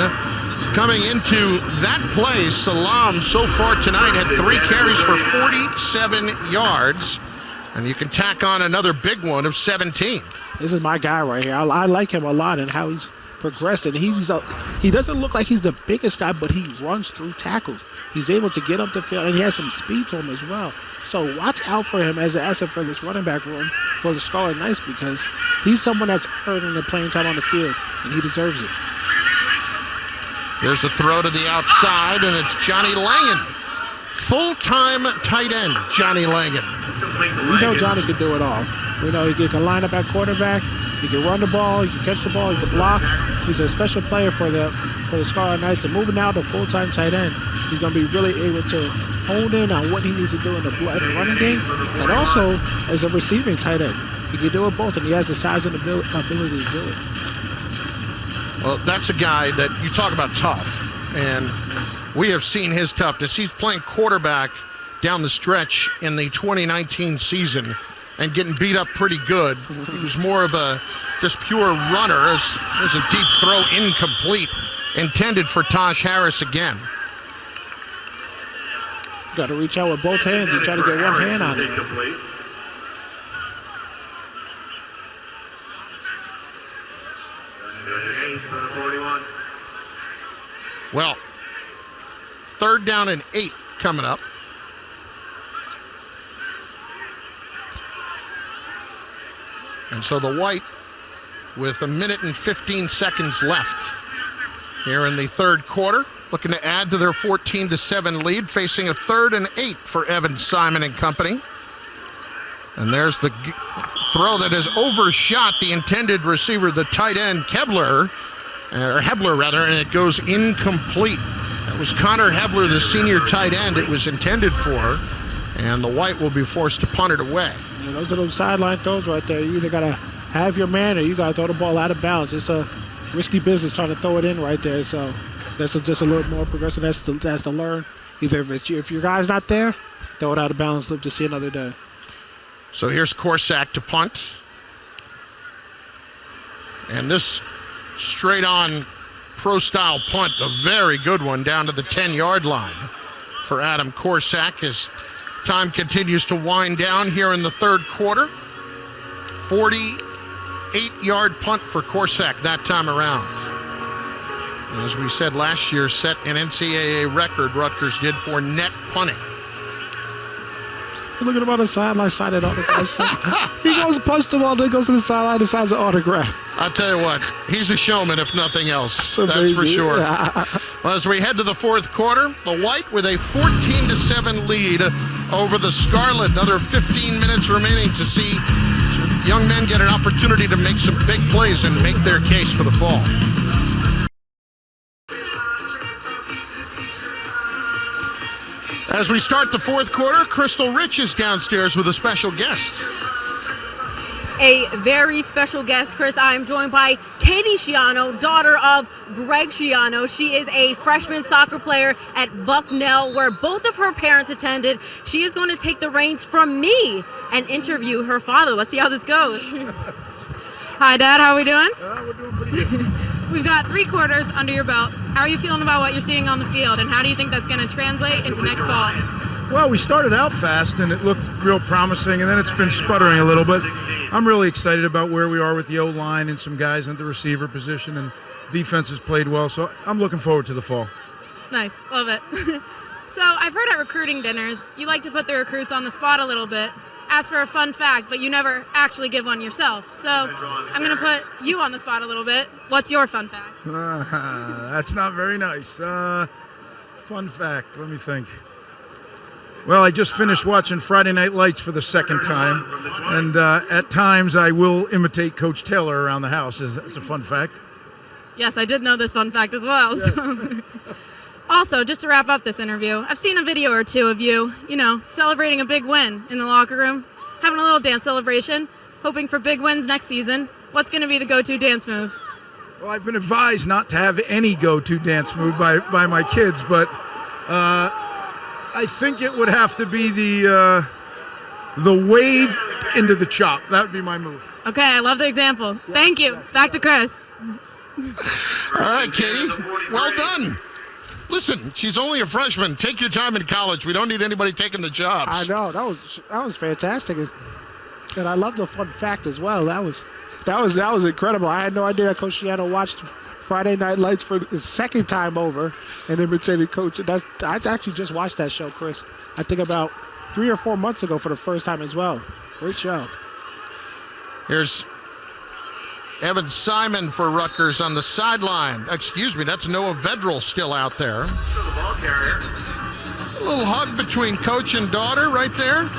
[SPEAKER 1] coming into that play. Salam so far tonight had 3 carries for 47 yards. And you can tack on another big one of 17.
[SPEAKER 4] This is my guy right here. I like him a lot and how he's progressed. And he doesn't look like he's the biggest guy, but he runs through tackles. He's able to get up the field, and he has some speed to him as well. So watch out for him as an asset for this running back room for the Scarlet-Knights, because he's someone that's earning the playing time on the field, and he deserves it.
[SPEAKER 1] Here's the throw to the outside, and it's Johnny Langan. Full-time tight end, Johnny Langan.
[SPEAKER 4] We know Johnny can do it all. We know he can line up at quarterback, he can run the ball, he can catch the ball, he can block. He's a special player for the Scarlet-Knights. And moving now to full-time tight end, he's going to be really able to hone in on what he needs to do in the running game, and also as a receiving tight end. He can do it both, and he has the size and ability to do it.
[SPEAKER 1] Well, that's a guy that you talk about tough, and we have seen his toughness. He's playing quarterback down the stretch in the 2019 season and getting beat up pretty good. He was more of a just pure runner. There's a deep throw incomplete, intended for Tosh Harris again.
[SPEAKER 4] Got to reach out with both hands and try to get one hand on it.
[SPEAKER 1] Well, 3rd down and 8 coming up. And so the White with 1 minute and 15 seconds left here in the 3rd quarter, looking to add to their 14-7 lead, facing a 3rd and 8 for Evan Simon and company. And there's the throw that has overshot the intended receiver, the tight end, Hebler, and it goes incomplete. That was Connor Hebler, the senior tight end it was intended for, and the White will be forced to punt it away.
[SPEAKER 4] Yeah, those are those sideline throws right there. You either got to have your man or you got to throw the ball out of bounds. It's a risky business trying to throw it in right there, so that's just a little more progressive. That's to learn. Either if your guy's not there, throw it out of bounds, live to see another day.
[SPEAKER 1] So here's Korsak to punt. And this straight-on pro-style punt, a very good one down to the 10-yard line for Adam Korsak as time continues to wind down here in the 3rd quarter. 48-yard punt for Korsak that time around. As we said last year, set an NCAA record Rutgers did for net punting.
[SPEAKER 4] Look at him on the sideline, sign it autograph. He goes and punch the ball, then goes to the sideline and signs an autograph.
[SPEAKER 1] I'll tell you what, he's a showman if nothing else. That's for sure. Well, as we head to the 4th quarter, the White with a 14-7 lead over the Scarlet. Another 15 minutes remaining to see young men get an opportunity to make some big plays and make their case for the fall. As we start the 4th quarter, Crystal Rich is downstairs with a special guest.
[SPEAKER 2] A very special guest, Chris. I'm joined by Katie Schiano, daughter of Greg Schiano. She is a freshman soccer player at Bucknell, where both of her parents attended. She is going to take the reins from me and interview her father. Let's see how this goes.
[SPEAKER 10] Hi, Dad. How are we doing?
[SPEAKER 3] We're doing pretty good.
[SPEAKER 10] We've got 3 quarters under your belt. How are you feeling about what you're seeing on the field, and how do you think that's going to translate into next fall?
[SPEAKER 3] Well, we started out fast, and it looked real promising, and then it's been sputtering a little bit. I'm really excited about where we are with the O-line and some guys at the receiver position, and defense has played well, so I'm looking forward to the fall.
[SPEAKER 10] Nice. Love it. So I've heard at recruiting dinners, you like to put the recruits on the spot a little bit, ask for a fun fact, but you never actually give one yourself. So I'm going to put you on the spot a little bit. What's your fun fact?
[SPEAKER 3] That's not very nice. Fun fact, let me think. Well, I just finished watching Friday Night Lights for the 2nd time, and at times I will imitate Coach Taylor around the house. It's a fun fact.
[SPEAKER 10] Yes, I did know this fun fact as well.
[SPEAKER 3] Yes.
[SPEAKER 10] So. Also, just to wrap up this interview, I've seen a video or two of you, celebrating a big win in the locker room, having a little dance celebration, hoping for big wins next season. What's going to be the go-to dance move?
[SPEAKER 3] Well, I've been advised not to have any go-to dance move by my kids, but I think it would have to be the wave into the chop. That would be my move.
[SPEAKER 10] Okay, I love the example. Thank you. Back to Chris.
[SPEAKER 1] All right, Katie. Well done. Listen, she's only a freshman. Take your time in college. We don't need anybody taking the jobs.
[SPEAKER 4] I know, that was fantastic, and I love the fun fact as well. That was incredible. I had no idea that Coach Schiano watched Friday Night Lights for the second time over and imitated Coach. I actually just watched that show, Chris. I think about 3 or 4 months ago for the first time as well. Great show.
[SPEAKER 1] Here's Evan Simon for Rutgers on the sideline. Excuse me, that's Noah Vedral still out there. A little hug between coach and daughter right there.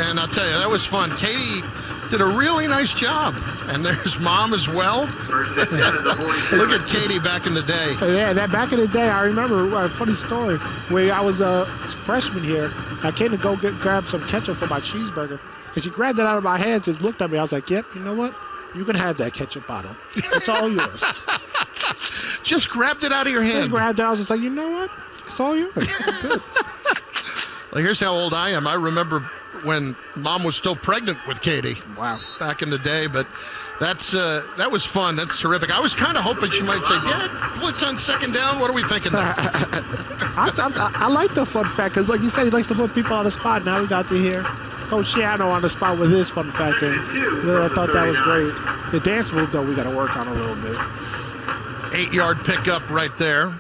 [SPEAKER 1] And I'll tell you, that was fun. Katie did a really nice job. And there's mom as well. Look at Katie back in the day.
[SPEAKER 4] Yeah, that back in the day, I remember a funny story where I was a freshman here. I came to go grab some ketchup for my cheeseburger. And she grabbed it out of my hands and looked at me. I was like, yep, you know what? You can have that ketchup bottle. It's all yours.
[SPEAKER 1] Just grabbed it out of your hand.
[SPEAKER 4] Just grabbed it. I was just like, you know what? It's all yours. Good.
[SPEAKER 1] Well, here's how old I am. I remember when mom was still pregnant with Katie.
[SPEAKER 4] Wow.
[SPEAKER 1] Back in the day, but that was fun. That's terrific. I was kind of hoping she might say, Dad, blitz on second down. What are we thinking there?
[SPEAKER 4] I like the fun fact because, like you said, he likes to put people on the spot. Now we got to hear Coach Schiano on the spot with his fun fact. And I thought that was great. The dance move, though, we got to work on a little bit.
[SPEAKER 1] 8-yard pickup right there.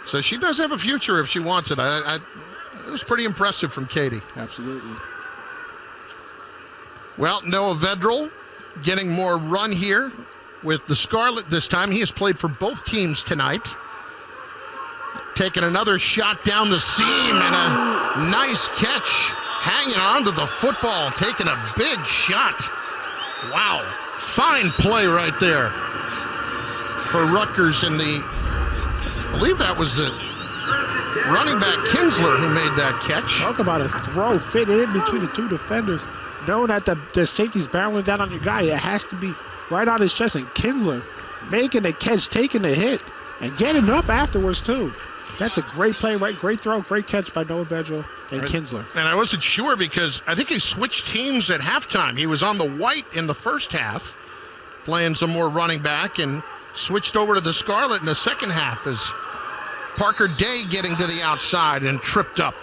[SPEAKER 1] So she does have a future if she wants it. It was pretty impressive from Katie.
[SPEAKER 4] Absolutely.
[SPEAKER 1] Well, Noah Vedral getting more run here with the Scarlet this time. He has played for both teams tonight. Taking another shot down the seam and a nice catch. Hanging on to the football, taking a big shot. Wow, fine play right there for Rutgers in I believe that was the running back Kinsler who made that catch.
[SPEAKER 4] Talk about a throw fitting in between the two defenders. Knowing that the safety's barreling down on your guy, it has to be right on his chest. And Kinsler making the catch, taking the hit, and getting up afterwards too. That's a great play, right? Great throw, great catch by Noah Vedral and Kinsler.
[SPEAKER 1] And I wasn't sure because I think he switched teams at halftime. He was on the White in the first half, playing some more running back, and switched over to the Scarlet in the second half as Parker Day getting to the outside and tripped up.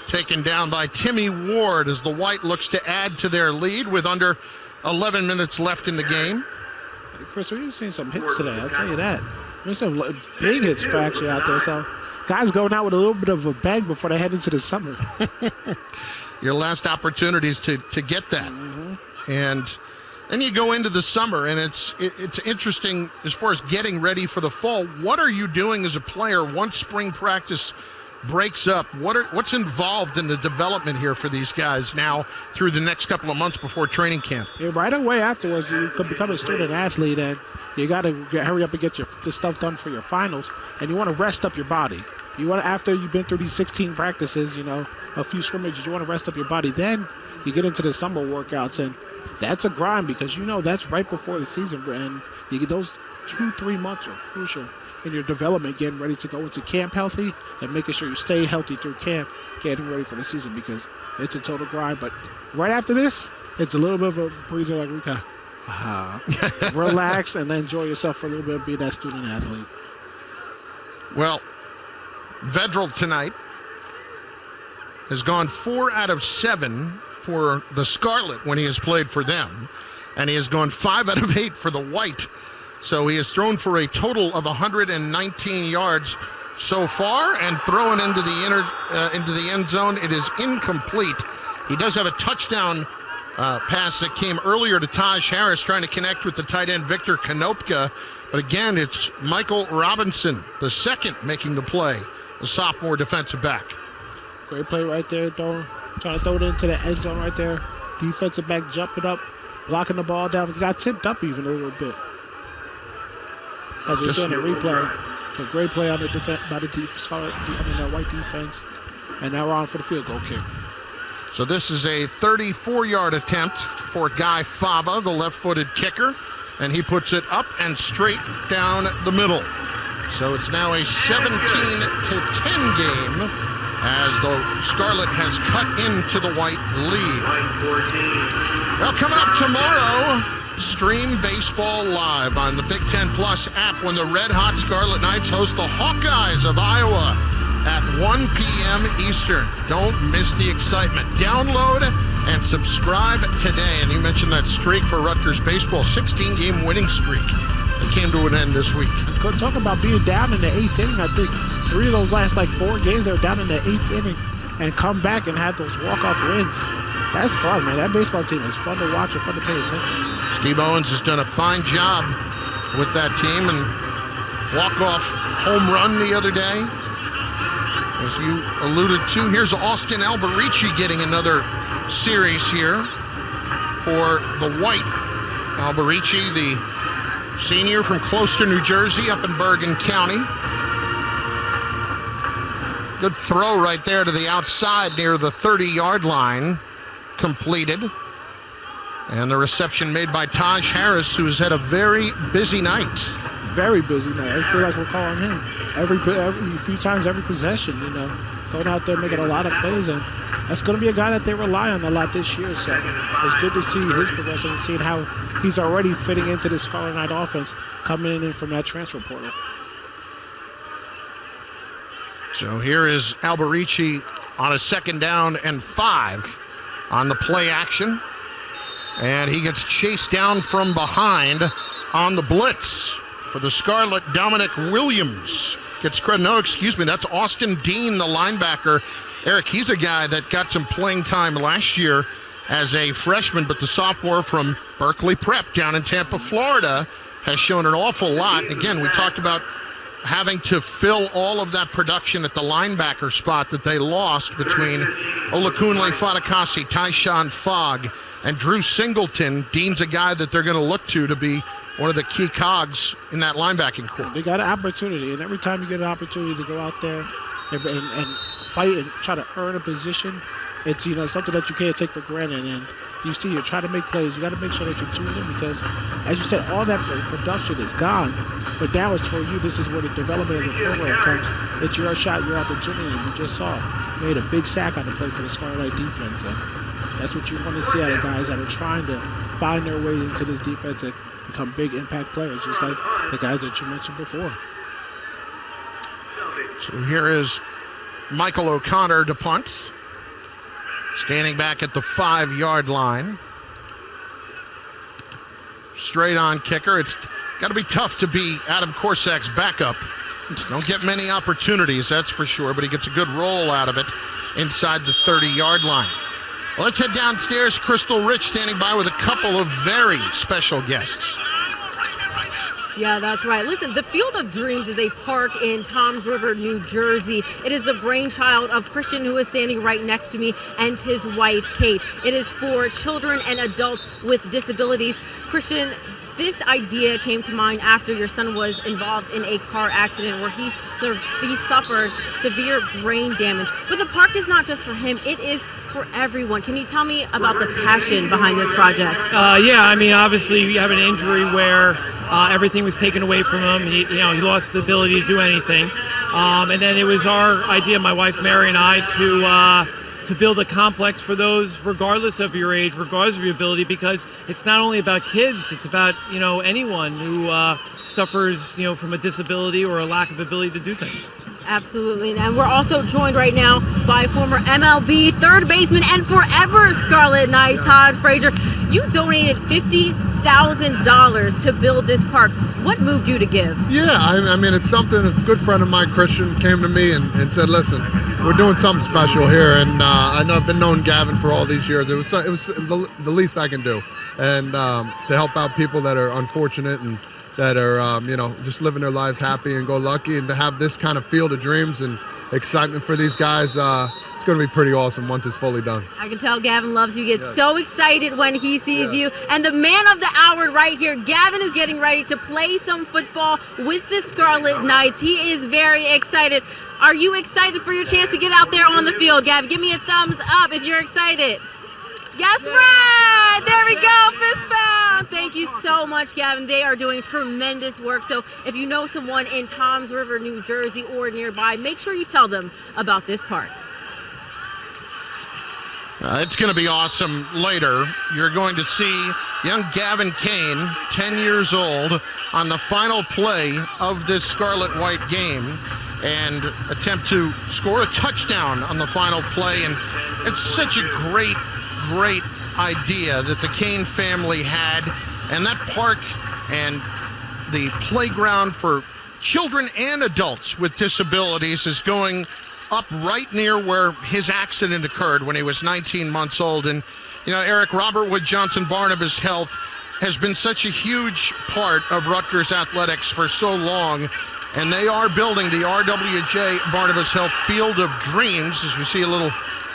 [SPEAKER 1] Taken down by Timmy Ward as the White looks to add to their lead with under 11 minutes left in the game.
[SPEAKER 4] Hey, Chris, we've seen some hits today, I'll tell you that. There's some big hits for actually out there. So guys going out with a little bit of a bang before they head into the summer.
[SPEAKER 1] Your last opportunities to get that.
[SPEAKER 4] Mm-hmm.
[SPEAKER 1] And then you go into the summer, and it's interesting as far as getting ready for the fall. What are you doing as a player once spring practice breaks up? What's involved in the development here for these guys now through the next couple of months before training camp?
[SPEAKER 4] Yeah, right away afterwards, you could become a student athlete, and you got to hurry up and get the stuff done for your finals, and you want to rest up your body. You want to, after you've been through these 16 practices, a few scrimmages, you want to rest up your body. Then you get into the summer workouts, and that's a grind because that's right before the season, and you get those 2-3 months are crucial in your development, getting ready to go into camp healthy and making sure you stay healthy through camp, getting ready for the season because it's a total grind. But right after this, it's a little bit of a breather, like we can relax and enjoy yourself for a little bit, be that student athlete.
[SPEAKER 1] Well, Vedral tonight has gone 4 out of 7 for the Scarlet when he has played for them, and he has gone 5 out of 8 for the White. So he has thrown for a total of 119 yards so far, and throwing into the end zone. It is incomplete. He does have a touchdown pass that came earlier to Taj Harris, trying to connect with the tight end Victor Konopka. But again, it's Michael Robinson, the second, making the play, the sophomore defensive back.
[SPEAKER 4] Great play right there, trying to throw it into the end zone right there. Defensive back jumping up, blocking the ball down. He got tipped up even a little bit. As you're seeing the replay, a great play on the by the White defense, and now we're on for the field goal kick.
[SPEAKER 1] So this is a 34-yard attempt for Guy Fava, the left-footed kicker, and he puts it up and straight down the middle. So it's now a 17-10 game as the Scarlet has cut into the White lead. Well, coming up tomorrow, stream baseball live on the Big Ten Plus app when the red-hot Scarlet Knights host the Hawkeyes of Iowa at 1 p.m. Eastern. Don't miss the excitement. Download and subscribe today. And you mentioned that streak for Rutgers baseball, 16-game winning streak. It came to an end this week.
[SPEAKER 4] Talk about being down in the 8th inning. I think 3 of those last 4 games they were down in the 8th inning and come back and had those walk-off wins. That's fun, man. That baseball team is fun to watch and fun to pay attention to.
[SPEAKER 1] Steve Owens has done a fine job with that team, and walk-off home run the other day. As you alluded to, here's Austin Alberichi getting another series here for the White. Alberichi, the senior from Closter, New Jersey, up in Bergen County. Good throw right there to the outside near the 30-yard line, completed. And the reception made by Taj Harris, who's had a very busy night.
[SPEAKER 4] Very busy night. I feel like we're calling him every few times, every possession, going out there making a lot of plays. And that's going to be a guy that they rely on a lot this year. So it's good to see his progression and seeing how he's already fitting into the Scarlet Knight offense coming in from that transfer portal.
[SPEAKER 1] So here is Alberichi on a 2nd down and 5 on the play action. And he gets chased down from behind on the blitz for the Scarlet. Dominic Williams gets credit. No, excuse me, that's Austin Dean, the linebacker. Eric, he's a guy that got some playing time last year as a freshman, but the sophomore from Berkeley Prep down in Tampa, Florida, has shown an awful lot. Again, we talked about having to fill all of that production at the linebacker spot that they lost between Olakunle Fatakasi, Tyshawn Fogg, and Drew Singleton. Dean's a guy that they're going to look to be one of the key cogs in that linebacking core.
[SPEAKER 4] They got an opportunity, and every time you get an opportunity to go out there and fight and try to earn a position, it's something that you can't take for granted. And you see, you're trying to make plays. You got to make sure that you're tuned in because, as you said, all that production is gone. But now it's for you. This is where the development of the program comes. It's your shot, your opportunity. And you just saw made a big sack on the play for the Scarlet defense. And that's what you want to see out of guys that are trying to find their way into this defense and become big impact players, just like the guys that you mentioned before.
[SPEAKER 1] So here is Michael O'Connor to punt. Standing back at the 5-yard line. Straight on kicker. It's got to be tough to be Adam Korsak's backup. Don't get many opportunities, that's for sure, but he gets a good roll out of it inside the 30-yard line. Well, let's head downstairs. Crystal Rich standing by with a couple of very special guests.
[SPEAKER 2] Yeah, that's right. Listen, the Field of Dreams is a park in Toms River, New Jersey. It is the brainchild of Christian, who is standing right next to me, and his wife, Kate. It is for children and adults with disabilities. Christian, this idea came to mind after your son was involved in a car accident where he suffered severe brain damage. But the park is not just for him, it is for everyone. Can you tell me about the passion behind this project?
[SPEAKER 11] Yeah, I mean, obviously you have an injury where everything was taken away from him. He lost the ability to do anything. And then it was our idea, my wife Mary and I, to build a complex for those regardless of your age, regardless of your ability, because it's not only about kids, it's about, anyone who suffers, from a disability or a lack of ability to do things.
[SPEAKER 2] Absolutely, and we're also joined right now by former MLB third baseman and forever Scarlet Knight, Todd Frazier. You donated $50,000 to build this park. What moved you to give?
[SPEAKER 12] Yeah, I mean, it's something a good friend of mine, Christian, came to me and said, listen, we're doing something special here. And I know I've been knowing Gavin for all these years. It was the least I can do. And to help out people that are unfortunate and that are, just living their lives happy and go lucky, and to have this kind of field of dreams and excitement for these guys, it's going to be pretty awesome once it's fully done.
[SPEAKER 2] I can tell Gavin loves you. He gets so excited when he sees you. And the man of the hour right here, Gavin is getting ready to play some football with the Scarlet Knights. He is very excited. Are you excited for your chance to get out there on the field, Gavin? Give me a thumbs up if you're excited. Yes, right. There we go. Fist bump. Thank you so much, Gavin. They are doing tremendous work. So if you know someone in Toms River, New Jersey, or nearby, make sure you tell them about this park.
[SPEAKER 1] It's going to be awesome later. You're going to see young Gavin Kane, 10 years old, on the final play of this Scarlet-White game and attempt to score a touchdown on the final play. And it's such a great idea that the Kane family had. And that park and the playground for children and adults with disabilities is going up right near where his accident occurred when he was 19 months old. And, you know, Eric, Robert Wood Johnson Barnabas Health has been such a huge part of Rutgers athletics for so long. And they are building the RWJ Barnabas Health Field of Dreams, as we see a little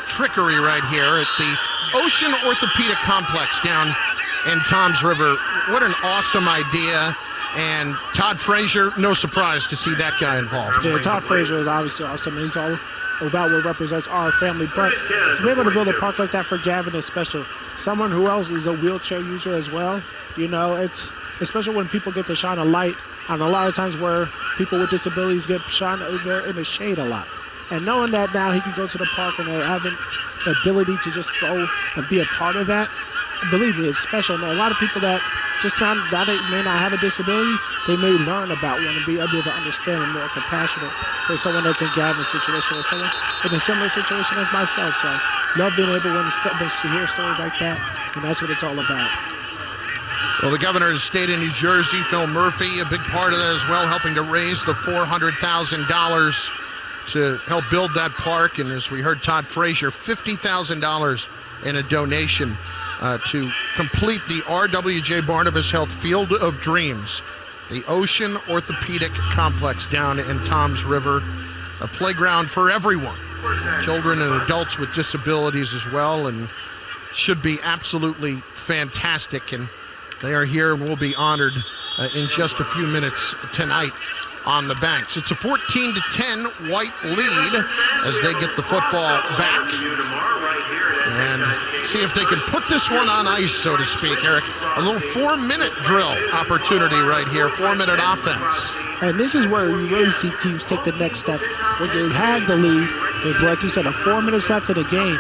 [SPEAKER 1] trickery right here at the Ocean Orthopedic Complex down in Toms River. What an awesome idea. And Todd Frazier, no surprise to see that guy involved.
[SPEAKER 4] Yeah, Todd Frazier is obviously awesome. He's all about what represents our family. But to be able to build a park like that for Gavin is special. Someone who else is a wheelchair user as well. You know, it's especially when people get to shine a light on a lot of times where people with disabilities get shine in the shade a lot. And knowing that now he can go to the park and having the ability to just go and be a part of that, believe me, it's special. And a lot of people that just found that they may not have a disability, they may learn about one and be able to understand and more compassionate for someone that's in Gavin's situation or someone in a similar situation as myself. So love being able to hear stories like that, and that's what it's all about.
[SPEAKER 1] Well, the governor of the state of New Jersey, Phil Murphy, a big part of that as well, helping to raise the $400,000 to help build that park. And as we heard Todd Frazier, $50,000 in a donation to complete the RWJ Barnabas Health Field of Dreams, the Ocean Orthopedic Complex down in Toms River, a playground for everyone, children and adults with disabilities as well, and should be absolutely fantastic. And they are here and will be honored in just a few minutes tonight on the banks. It's a 14-10 White lead as they get the football back and see if they can put this one on ice, so to speak, Eric. A little 4-minute drill opportunity right here, 4-minute offense.
[SPEAKER 4] And this is where you really see teams take the next step. When they have the lead, there's, like you said, 4 minutes left in the game.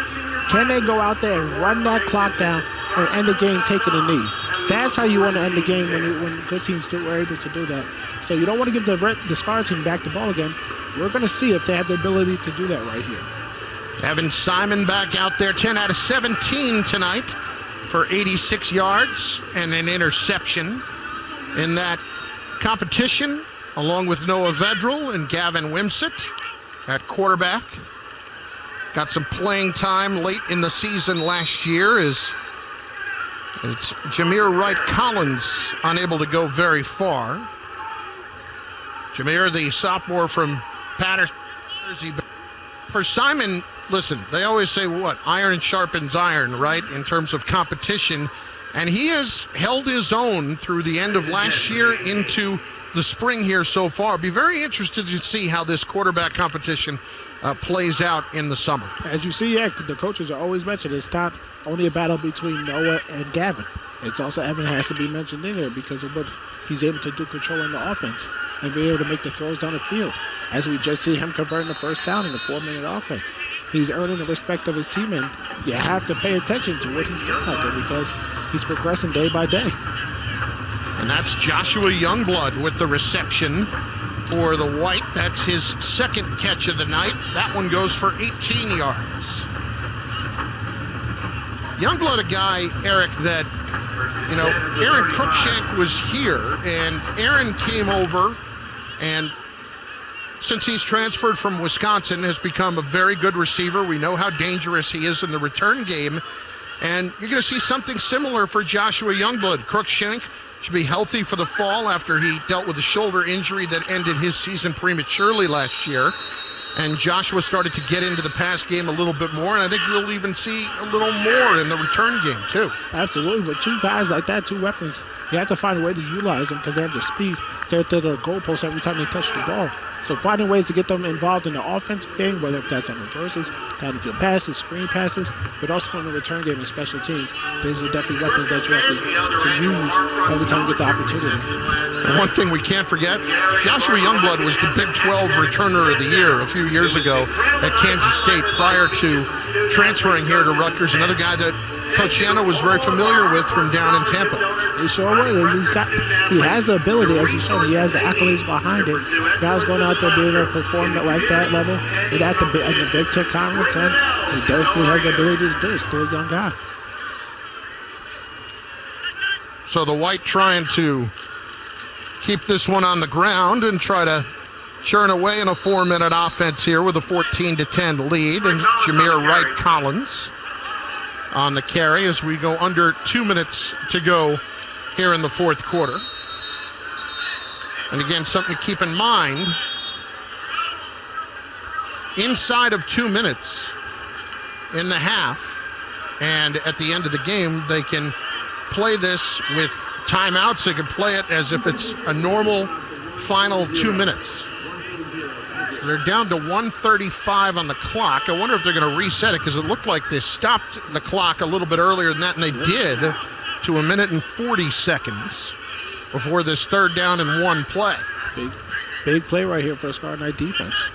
[SPEAKER 4] Can they go out there and run that clock down and end the game taking a knee? That's how you want to end the game when good teams were able to do that. So you don't want to give the Scarlet team back the ball again. We're going to see if they have the ability to do that right here.
[SPEAKER 1] Evan Simon back out there, 10 out of 17 tonight for 86 yards and an interception in that competition, along with Noah Vedral and Gavin Wimsatt at quarterback. Got some playing time late in the season last year as it's Jameer Wright Collins unable to go very far. Jameer, the sophomore from Patterson, Jersey. For Simon, listen, they always say what? Iron sharpens iron, right? In terms of competition. And he has held his own through the end of last year into the spring here so far. Be very interested to see how this quarterback competition plays out in the summer.
[SPEAKER 4] As you see, yeah, the coaches are always mentioned it's not only a battle between Noah and Gavin. It's also Evan has to be mentioned in there because of what he's able to do controlling the offense and be able to make the throws down the field. As we just see him converting the first down in the 4-minute offense. He's earning the respect of his team, and you have to pay attention to what he's doing out there because he's progressing day by day.
[SPEAKER 1] And that's Joshua Youngblood with the reception for the White. That's his second catch of the night. That one goes for 18 yards. Youngblood, a guy, Eric, that, you know, Aaron Cruikshank was here, and Aaron came over, and since he's transferred from Wisconsin, has become a very good receiver. We know how dangerous he is in the return game, and you're going to see something similar for Joshua Youngblood. Cruikshank should be healthy for the fall after he dealt with a shoulder injury that ended his season prematurely last year. And Joshua started to get into the pass game a little bit more, and I think we'll even see a little more in the return game, too.
[SPEAKER 4] Absolutely. With two guys like that, two weapons, you have to find a way to utilize them because they have the speed. They're at their goalposts every time they touch the ball. So finding ways to get them involved in the offensive game, whether if that's on reverses, down-the-field passes, screen passes, but also on the return game and special teams. These are definitely weapons that you have to use every time you get the opportunity.
[SPEAKER 1] And one thing we can't forget, Joshua Youngblood was the Big 12 Returner of the Year a few years ago at Kansas State prior to transferring here to Rutgers, another guy that Coach Schiano was very familiar with from down in Tampa.
[SPEAKER 4] He sure was. He has the ability, as you showed. He has the accolades behind it. Guys going out there being able to perform at like that level and at the Big Ten Conference, and he definitely has the ability to do it. Still a young guy.
[SPEAKER 1] So the White trying to keep this one on the ground and try to churn away in a 4-minute offense here with a 14-10 lead, and Jameer Wright Collins on the carry as we go under 2 minutes to go here in the fourth quarter. And again, something to keep in mind, inside of 2 minutes in the half and at the end of the game, they can play this with timeouts. They can play it as if it's a normal final 2 minutes. So they're down to 1:35 on the clock. I wonder if they're going to reset it, because it looked like they stopped the clock a little bit earlier than that, and they did, to 1 minute and 40 seconds before this 3rd down and 1 play.
[SPEAKER 4] Big play right here for Scarlet-White defense.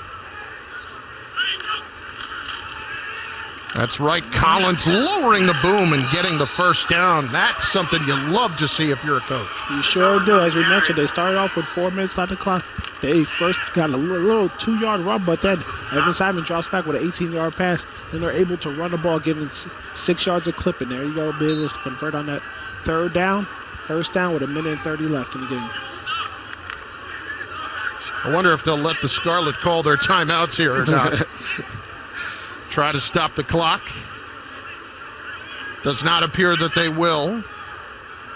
[SPEAKER 1] That's right. Collins lowering the boom and getting the first down. That's something you love to see if you're a coach.
[SPEAKER 4] You sure do. As we mentioned, they started off with 4 minutes on the clock. They first got a little 2-yard run, but then Evan Simon drops back with an 18-yard pass. Then they're able to run the ball, getting 6 yards a clip in there. You got to be able to convert on that 3rd down. First down with 1 minute and 30 left in the game.
[SPEAKER 1] I wonder if they'll let the Scarlet call their timeouts here or not. Try to stop the clock. Does not appear that they will.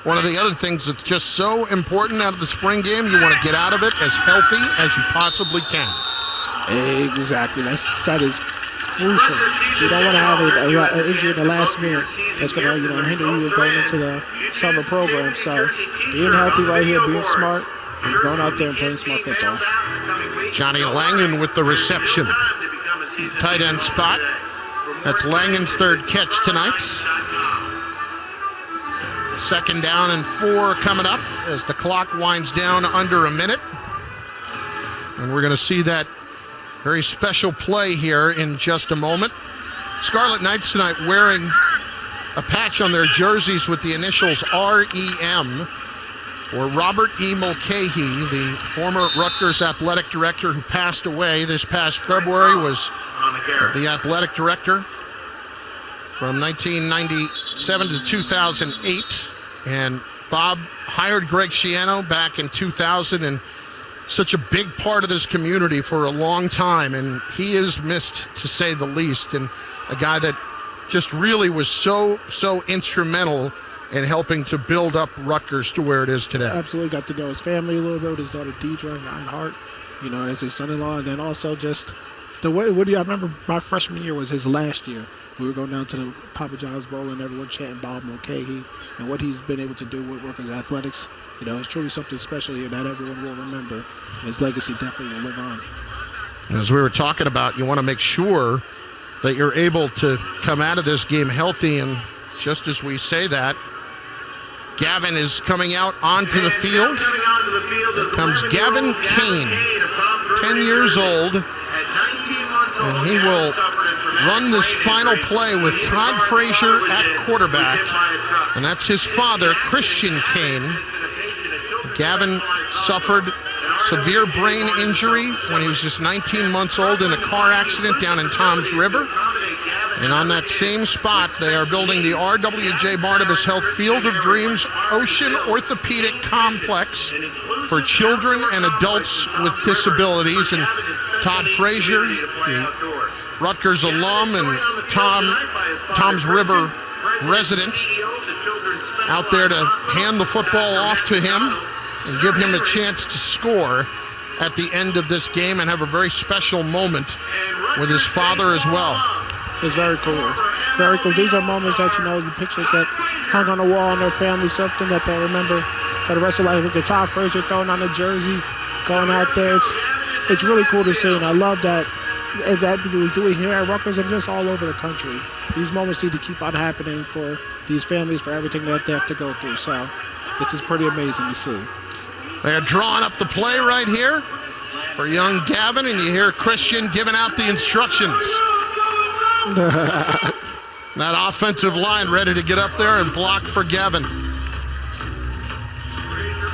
[SPEAKER 1] One of the other things that's just so important out of the spring game, you want to get out of it as healthy as you possibly can.
[SPEAKER 4] Exactly. That is crucial. You don't want to have an injury in the last minute that's going to hinder you going into the summer program. So being healthy right here, being smart, and going out there and playing smart football.
[SPEAKER 1] Johnny Langen with the reception. Tight end spot. That's Langen's 3rd catch tonight. 2nd down and 4 coming up as the clock winds down under 1 minute. And we're going to see that very special play here in just a moment. Scarlet Knights tonight wearing a patch on their jerseys with the initials REM, or Robert E. Mulcahy, the former Rutgers athletic director who passed away this past February, was the athletic director from 1997 to 2008. And Bob hired Greg Schiano back in 2000, and such a big part of this community for a long time. And he is missed, to say the least, and a guy that just really was so instrumental in helping to build up Rutgers to where it is today.
[SPEAKER 4] Absolutely. Got to know his family a little bit, with his daughter Deidre, Reinhardt, as his son-in-law, and then also just the way, I remember my freshman year was his last year. We were going down to the Papa John's Bowl and everyone chanting Bob Mulcahy and what he's been able to do with Rutgers athletics. It's truly something special here that everyone will remember. And his legacy definitely will live on.
[SPEAKER 1] As we were talking about, you want to make sure that you're able to come out of this game healthy, and just as we say that, Gavin is coming out onto the field. Here comes Gavin Kane, 10 years old, and he will run this final play with Todd Frazier at quarterback, and that's his father, Christian Kane. Gavin suffered severe brain injury when he was just 19 months old in a car accident down in Toms River. And on that same spot, they are building the R.W.J. Barnabas Health Field of Dreams Ocean Orthopedic Complex for children and adults with disabilities. And Todd Frazier, the Rutgers alum and Toms River resident, out there to hand the football off to him and give him a chance to score at the end of this game and have a very special moment with his father as well.
[SPEAKER 4] It's very cool. Very cool. These are moments that, the pictures that hung on the wall in their family, something that they'll remember for the rest of life. Look at Todd Frazier throwing on a jersey, going out there. it's really cool to see, and I love that we're doing here at Rutgers and just all over the country. These moments need to keep on happening for these families, for everything that they have to go through. So this is pretty amazing to see.
[SPEAKER 1] They're drawing up the play right here for young Gavin, and you hear Christian giving out the instructions. That offensive line ready to get up there and block for Gavin.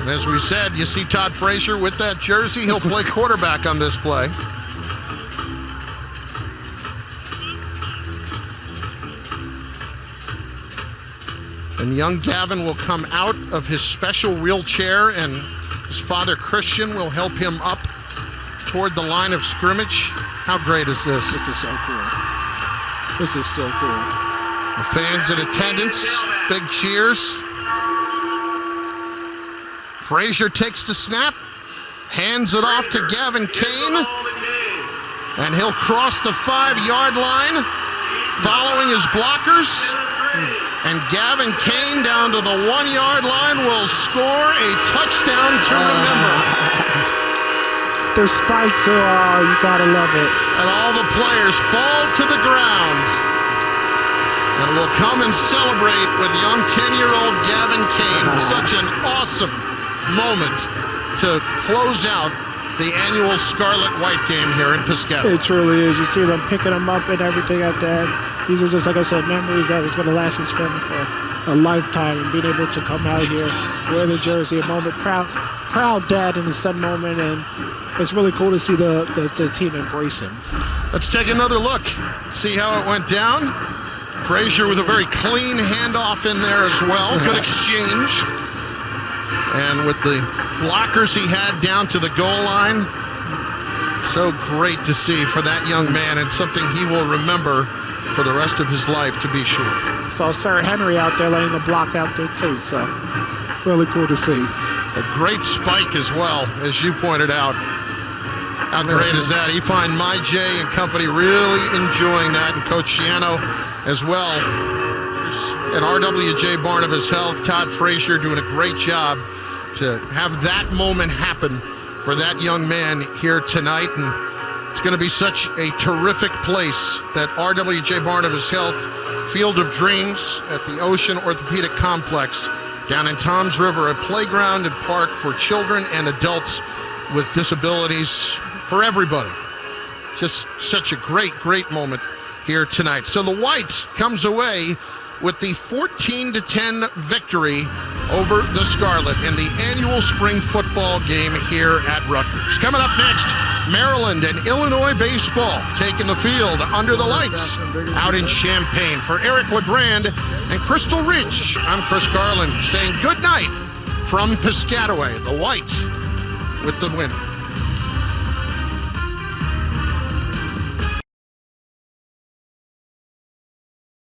[SPEAKER 1] And as we said, you see Todd Frazier with that jersey. He'll play quarterback on this play. And young Gavin will come out of his special wheelchair, and his father Christian will help him up toward the line of scrimmage. How great is this?
[SPEAKER 4] This is so cool. This is so cool.
[SPEAKER 1] The fans in attendance, big cheers. Frazier takes the snap, hands it off to Gavin Kane, and he'll cross the 5-yard line, following his blockers. And Gavin Kane down to the 1-yard line will score a touchdown to remember.
[SPEAKER 4] The spike too, oh, you gotta love it.
[SPEAKER 1] And all the players fall to the ground and will come and celebrate with young 10-year-old Gavin Kane. Such an awesome moment to close out the annual Scarlet-White game here in Piscataway.
[SPEAKER 4] It truly is. You see them picking them up and everything at that. These are just, like I said, memories that was going to last his family for a lifetime, and being able to come out here, wear the jersey, a moment, proud dad in his son moment, and it's really cool to see the team embrace him.
[SPEAKER 1] Let's take another look, see how it went down. Frazier with a very clean handoff in there as well. Good exchange. And with the blockers he had down to the goal line, so great to see for that young man, and something he will remember for the rest of his life, to be sure.
[SPEAKER 4] Saw Sir Henry out there laying the block out there too, so really cool to see.
[SPEAKER 1] A great spike as well, as you pointed out. How great is that? He find My J and company really enjoying that, and Coach Schiano as well. And RWJ Barnabas Health, Todd Frazier doing a great job to have that moment happen for that young man here tonight. And it's going to be such a terrific place, that RWJ Barnabas Health Field of Dreams at the Ocean Orthopedic Complex down in Toms River, a playground and park for children and adults with disabilities, for everybody. Just such a great, great moment here tonight. So the White comes away with the 14-10 victory over the Scarlet in the annual spring football game here at Rutgers. Coming up next, Maryland and Illinois baseball taking the field under the lights out in Champaign. For Eric LeGrand and Crystal Ridge, I'm Chris Garland saying good night from Piscataway. The White with the win.